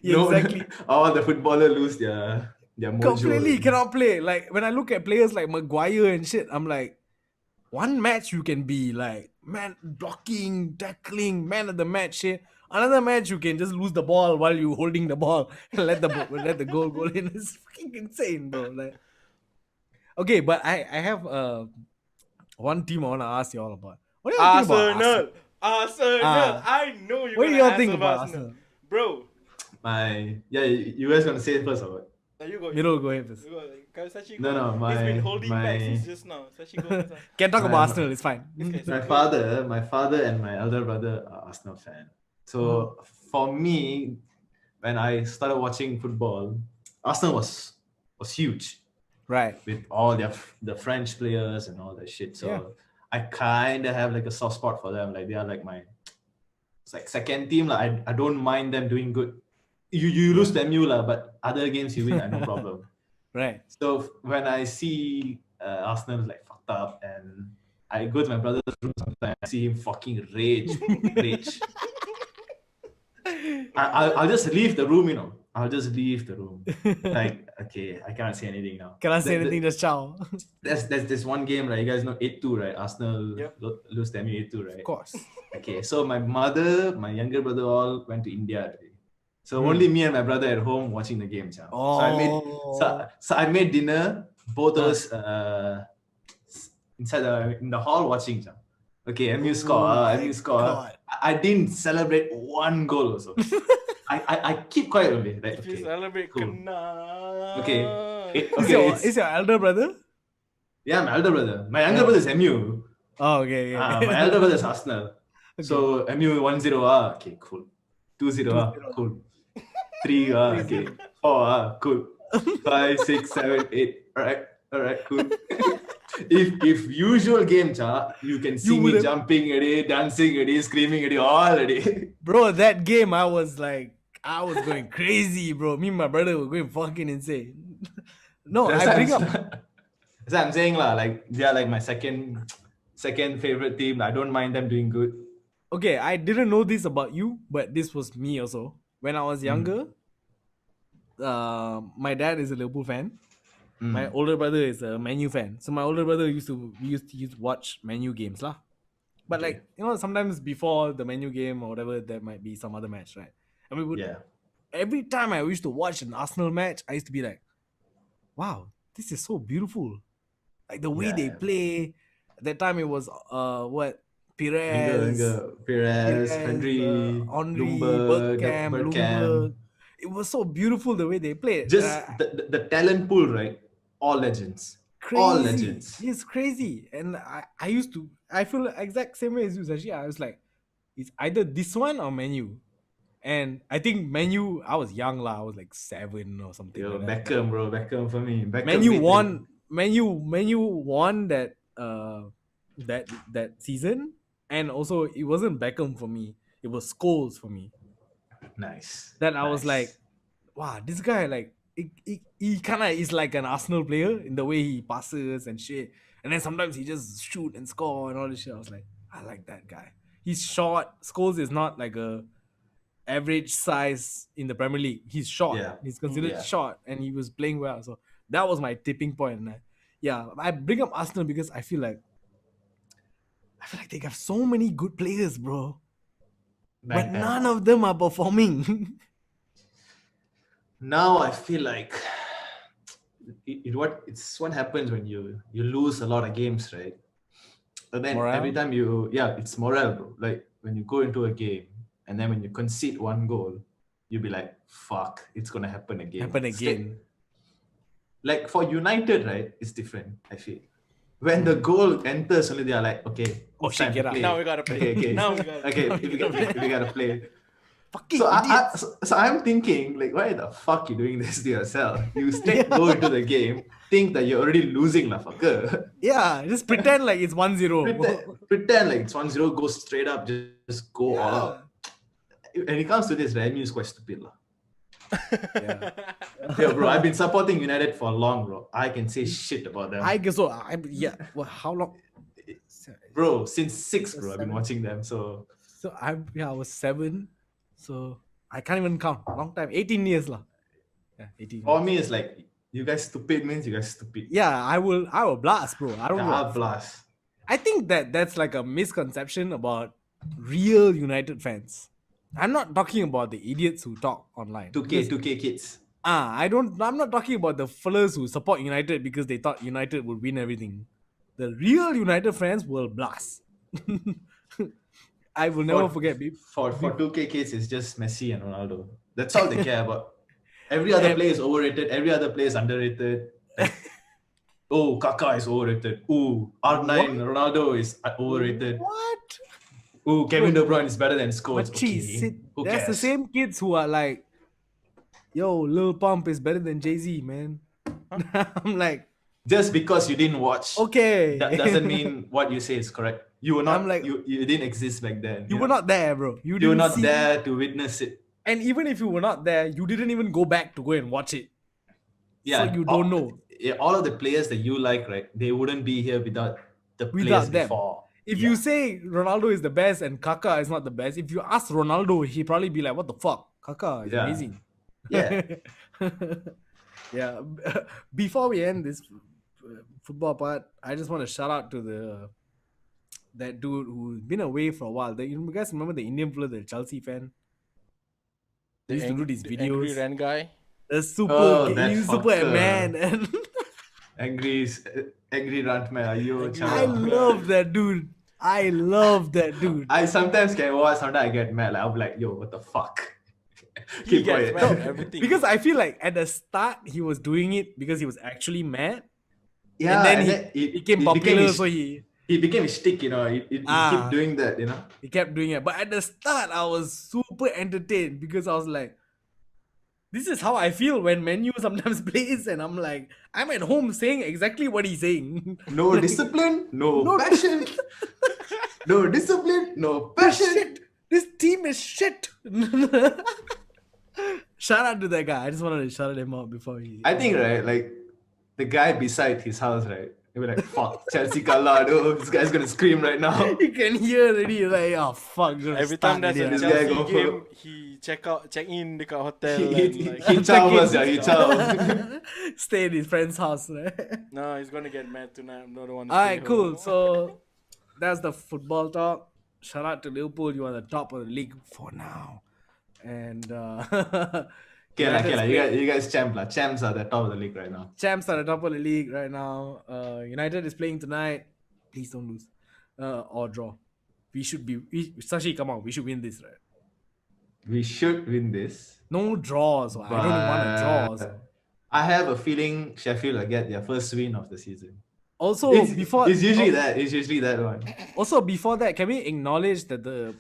No, Exactly. all the footballers lose their mojo. Completely cannot play. Like when I look at players like Maguire and shit, I'm like, one match you can be like man blocking, tackling, man of the match shit. Another match you can just lose the ball while you holding the ball and let the goal go in. It's fucking insane, bro. Like, okay, but I have one team I wanna ask you all about. What do you think about Arsenal? Arsenal. I know you're What do gonna y'all ask think about about Arsenal. Arsenal? Bro, You guys gonna say it first or what? You go. Middle go ahead first. You go. Sachi No, go. no, He's been my- holding back my- since just now. Sachi go first. Can talk My- about Arsenal, it's fine. Okay, so My go. father and my elder brother are Arsenal fan. So for me, when I started watching football, Arsenal was huge Right. with all the French players and all that shit. So Yeah. I kind of have like a soft spot for them. Like they are like my it's like second team. Like I don't mind them doing good. You lose them you lah, but other games you win, no problem. Right. So when I see Arsenal like fucked up and I go to my brother's room sometimes, I see him fucking rage. I'll just leave the room, I'll just leave the room. Like, okay, I can't say anything now. Cannot say The- anything, just ciao. There's this one game, right? You guys know 8-2, right? Arsenal Yep. lose them 8-2, right? Of course. Okay, so my mother, my younger brother all went to India already. So Hmm. only me and my brother at home watching the games. Yeah. So I made dinner, both of us in the hall watching. Yeah. Okay, MU score, MU score. God. I didn't celebrate one goal also. I keep quiet only. Like, If you okay, celebrate, cool. kena. Okay. Is your elder brother? Yeah, my elder brother. My younger brother is MU. Oh, okay. My elder brother is Arsenal. So MU 1-0, okay, cool. 2-0, cool. 3, okay. 4, cool. 5, 6, 7, 8. Alright, cool. if usual games, you can see me would've- jumping already, dancing already, screaming already, all already. Bro, that game, I was going crazy, bro. Me and my brother were going fucking insane. No, That's I what bring I'm- up. That's what I'm saying, lah. Like they are like my second favorite team. I don't mind them doing good. Okay, I didn't know this about you, but this was me also. When I was younger, my dad is a Liverpool fan. My older brother is a Man U fan. So my older brother used to watch Man U games lah. But Okay. like, sometimes before the Man U game or whatever, there might be some other match, right? And we would Yeah. every time I used to watch an Arsenal match, I used to be like, wow, this is so beautiful. Like the way they Yeah. play. At that time it was Perez, Perez, Henry, Henry, Lumberg, Bergkamp. It was so beautiful the way they played. Just the talent pool, right? All legends. Crazy. All legends. It's crazy. And I feel the exact same way as you, Sashi. I was like, it's either this one or Menu. And I think Menu, I was young lah. I was like 7 or something. Yo, like that. Beckham, bro. Beckham for me. Beckham Menu made won. Menu won that that season, and also it wasn't Beckham for me. It was Scholes for me. Nice. Then I was Nice. like, wow, this guy like he kind of is like an Arsenal player in the way he passes and shit. And then sometimes he just shoot and score and all this shit. I was like, I like that guy. He's short. Scholes is not like a average size in the Premier League. He's short. Yeah. He's considered Yeah. short, and he was playing well. So that was my tipping point. And I bring up Arsenal because I feel like they have so many good players, bro. But none of them are performing. Now I feel like it's what happens when you lose a lot of games, right? And then Morale? every time it's morale, bro. Like when you go into a game and then when you concede one goal, you'll be like, fuck, it's gonna happen again. Like for United, right? It's different, I feel. When the goal enters, only they are like, okay, Oh, it's shit, time get to up. play. Now we gotta play. Okay. Now we gotta Okay, play. we gotta play. Fucking So, idiots. so I'm thinking, like, why the fuck you doing this to yourself? You straight go into the game, think that you're already losing, la fucker. Yeah, just pretend like it's 1-0. Pretend like it's 1-0, go straight up, just go all Yeah. out. When it comes to this, Remy is quite stupid, la. Yeah. Yeah, bro, I've been supporting United for long, bro. I can say shit about them. I guess so. Well, how long? Bro, since 6, bro, I've been 7. watching them. So So I was 7. So I can't even count. Long time. 18 years lah. Yeah, 18. for me, it's like, you guys stupid means you guys stupid. Yeah, I will blast, bro. I don't know. Blast. I think that's like a misconception about real United fans. I'm not talking about the idiots who talk online. 2K kids. I'm not talking about the fellas who support United because they thought United would win everything. The real United fans will blast. I will never forget. For 2K kids, it's just Messi and Ronaldo. That's all they care about. Every other player is overrated. Every other player is underrated. Like, oh, Kaká is overrated. Oh, R9 What? Ronaldo is overrated. What? Oh, Kevin Bro, De Bruyne is better than Scholes. but cheese, Okay, who that's the cares? same kids who are like, yo, Lil Pump is better than Jay-Z, man. I'm like, Just because you didn't watch, that doesn't okay. mean what you say is correct. You were I'm not like, you didn't exist back then. you were not there, bro. You You were didn't not see. there to witness it. And even if you were not there, you didn't even go back to go and watch it. So Yeah, you don't know. all of the players that you like, right? They wouldn't be here without the players Without them. before. If Yeah. you say Ronaldo is the best and Kaká is not the best, if you ask Ronaldo, he'd probably be like, what the fuck? Kaká is Yeah. amazing. Yeah. Yeah. Before we end this football part, I just want to shout out to that dude who's been away for a while. You guys remember the Indian fella, the Chelsea fan? He used to do these The angry videos. Ren guy. The super, Oh, that he's super fucker. man. And Angry rant man. Ayo, Angry I chao. love that dude. I love that dude. I sometimes can watch, sometimes I get mad. Like, I'll be like, yo, what the fuck? He Keep gets quiet. mad at everything. Because I feel like at the start he was doing it because he was actually mad, Yeah, and then he became popular, so he became his stick, you know. He Ah. keep doing that, you know. he kept doing it. But at the start, I was super entertained because I was like, this is how I feel when Menu sometimes plays, and I'm like, I'm at home saying exactly what he's saying. No discipline, no, No passion. No discipline, no passion. Shit, this team is shit. Shout out to that guy. I just wanted to shout him out before he. I think, right, like the guy beside his house, right? He'll be like, fuck, Chelsea kalah, dude. This guy's gonna scream right now. You can hear already, like, oh fuck. gonna Every start time there's a already. This guy Chelsea go for- game, he check in the hotel. He and like, chow first, yeah, he chow. Stay in his friend's house. Right? no, he's gonna get mad tonight. I'm not the one. To All stay right, cool. home. So that's the football talk. Shout out to Liverpool. You are the top of the league for now. And Okay, United's you guys champ lah. Champs are the top of the league right now. champs are the top of the league right now. United is playing tonight. Please don't lose or draw. We should be. Sashi, come on. We should win this, right? We should win this. No draws. I don't even want to draw. but So. I have a feeling Sheffield will get their first win of the season. Also, It's usually that. that. It's usually that one. Also, before that, can we acknowledge that the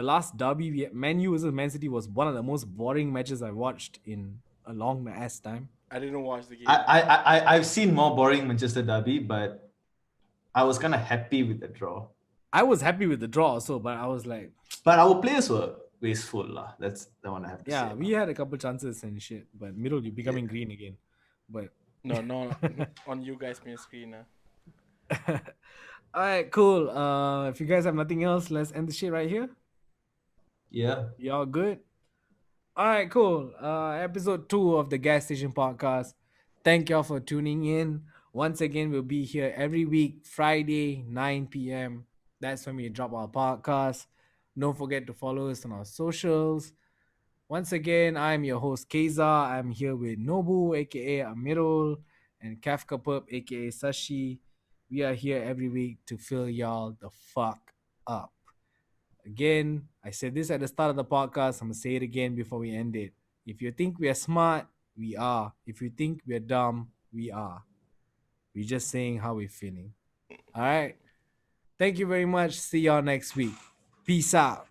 last derby, Man U versus Man City, was one of the most boring matches I watched in a long ass time. I didn't watch the game. I've seen more boring Manchester derby, but I was kind of happy with the draw. I was happy with the draw also, but I was like, But our players were wasteful lah. That's the one I have to yeah, say. we had a couple chances and shit, but middle you becoming green again. But no, on you guys' main screen. all right, cool. If you guys have nothing else, let's end the shit right here. Yeah. Y'all good? All right, cool. Episode 2 of the Gas Station Podcast. Thank y'all for tuning in. Once again, we'll be here every week, Friday, 9 p.m. That's when we drop our podcast. Don't forget to follow us on our socials. Once again, I'm your host, Kayczar. I'm here with Nobu, aka Amirul, and Kafka Purp, aka Sashi. We are here every week to fill y'all the fuck up. Again, I said this at the start of the podcast. I'm going to say it again before we end it. If you think we are smart, we are. If you think we're dumb, we are. We're just saying how we're feeling. All right. Thank you very much. See y'all next week. Peace out.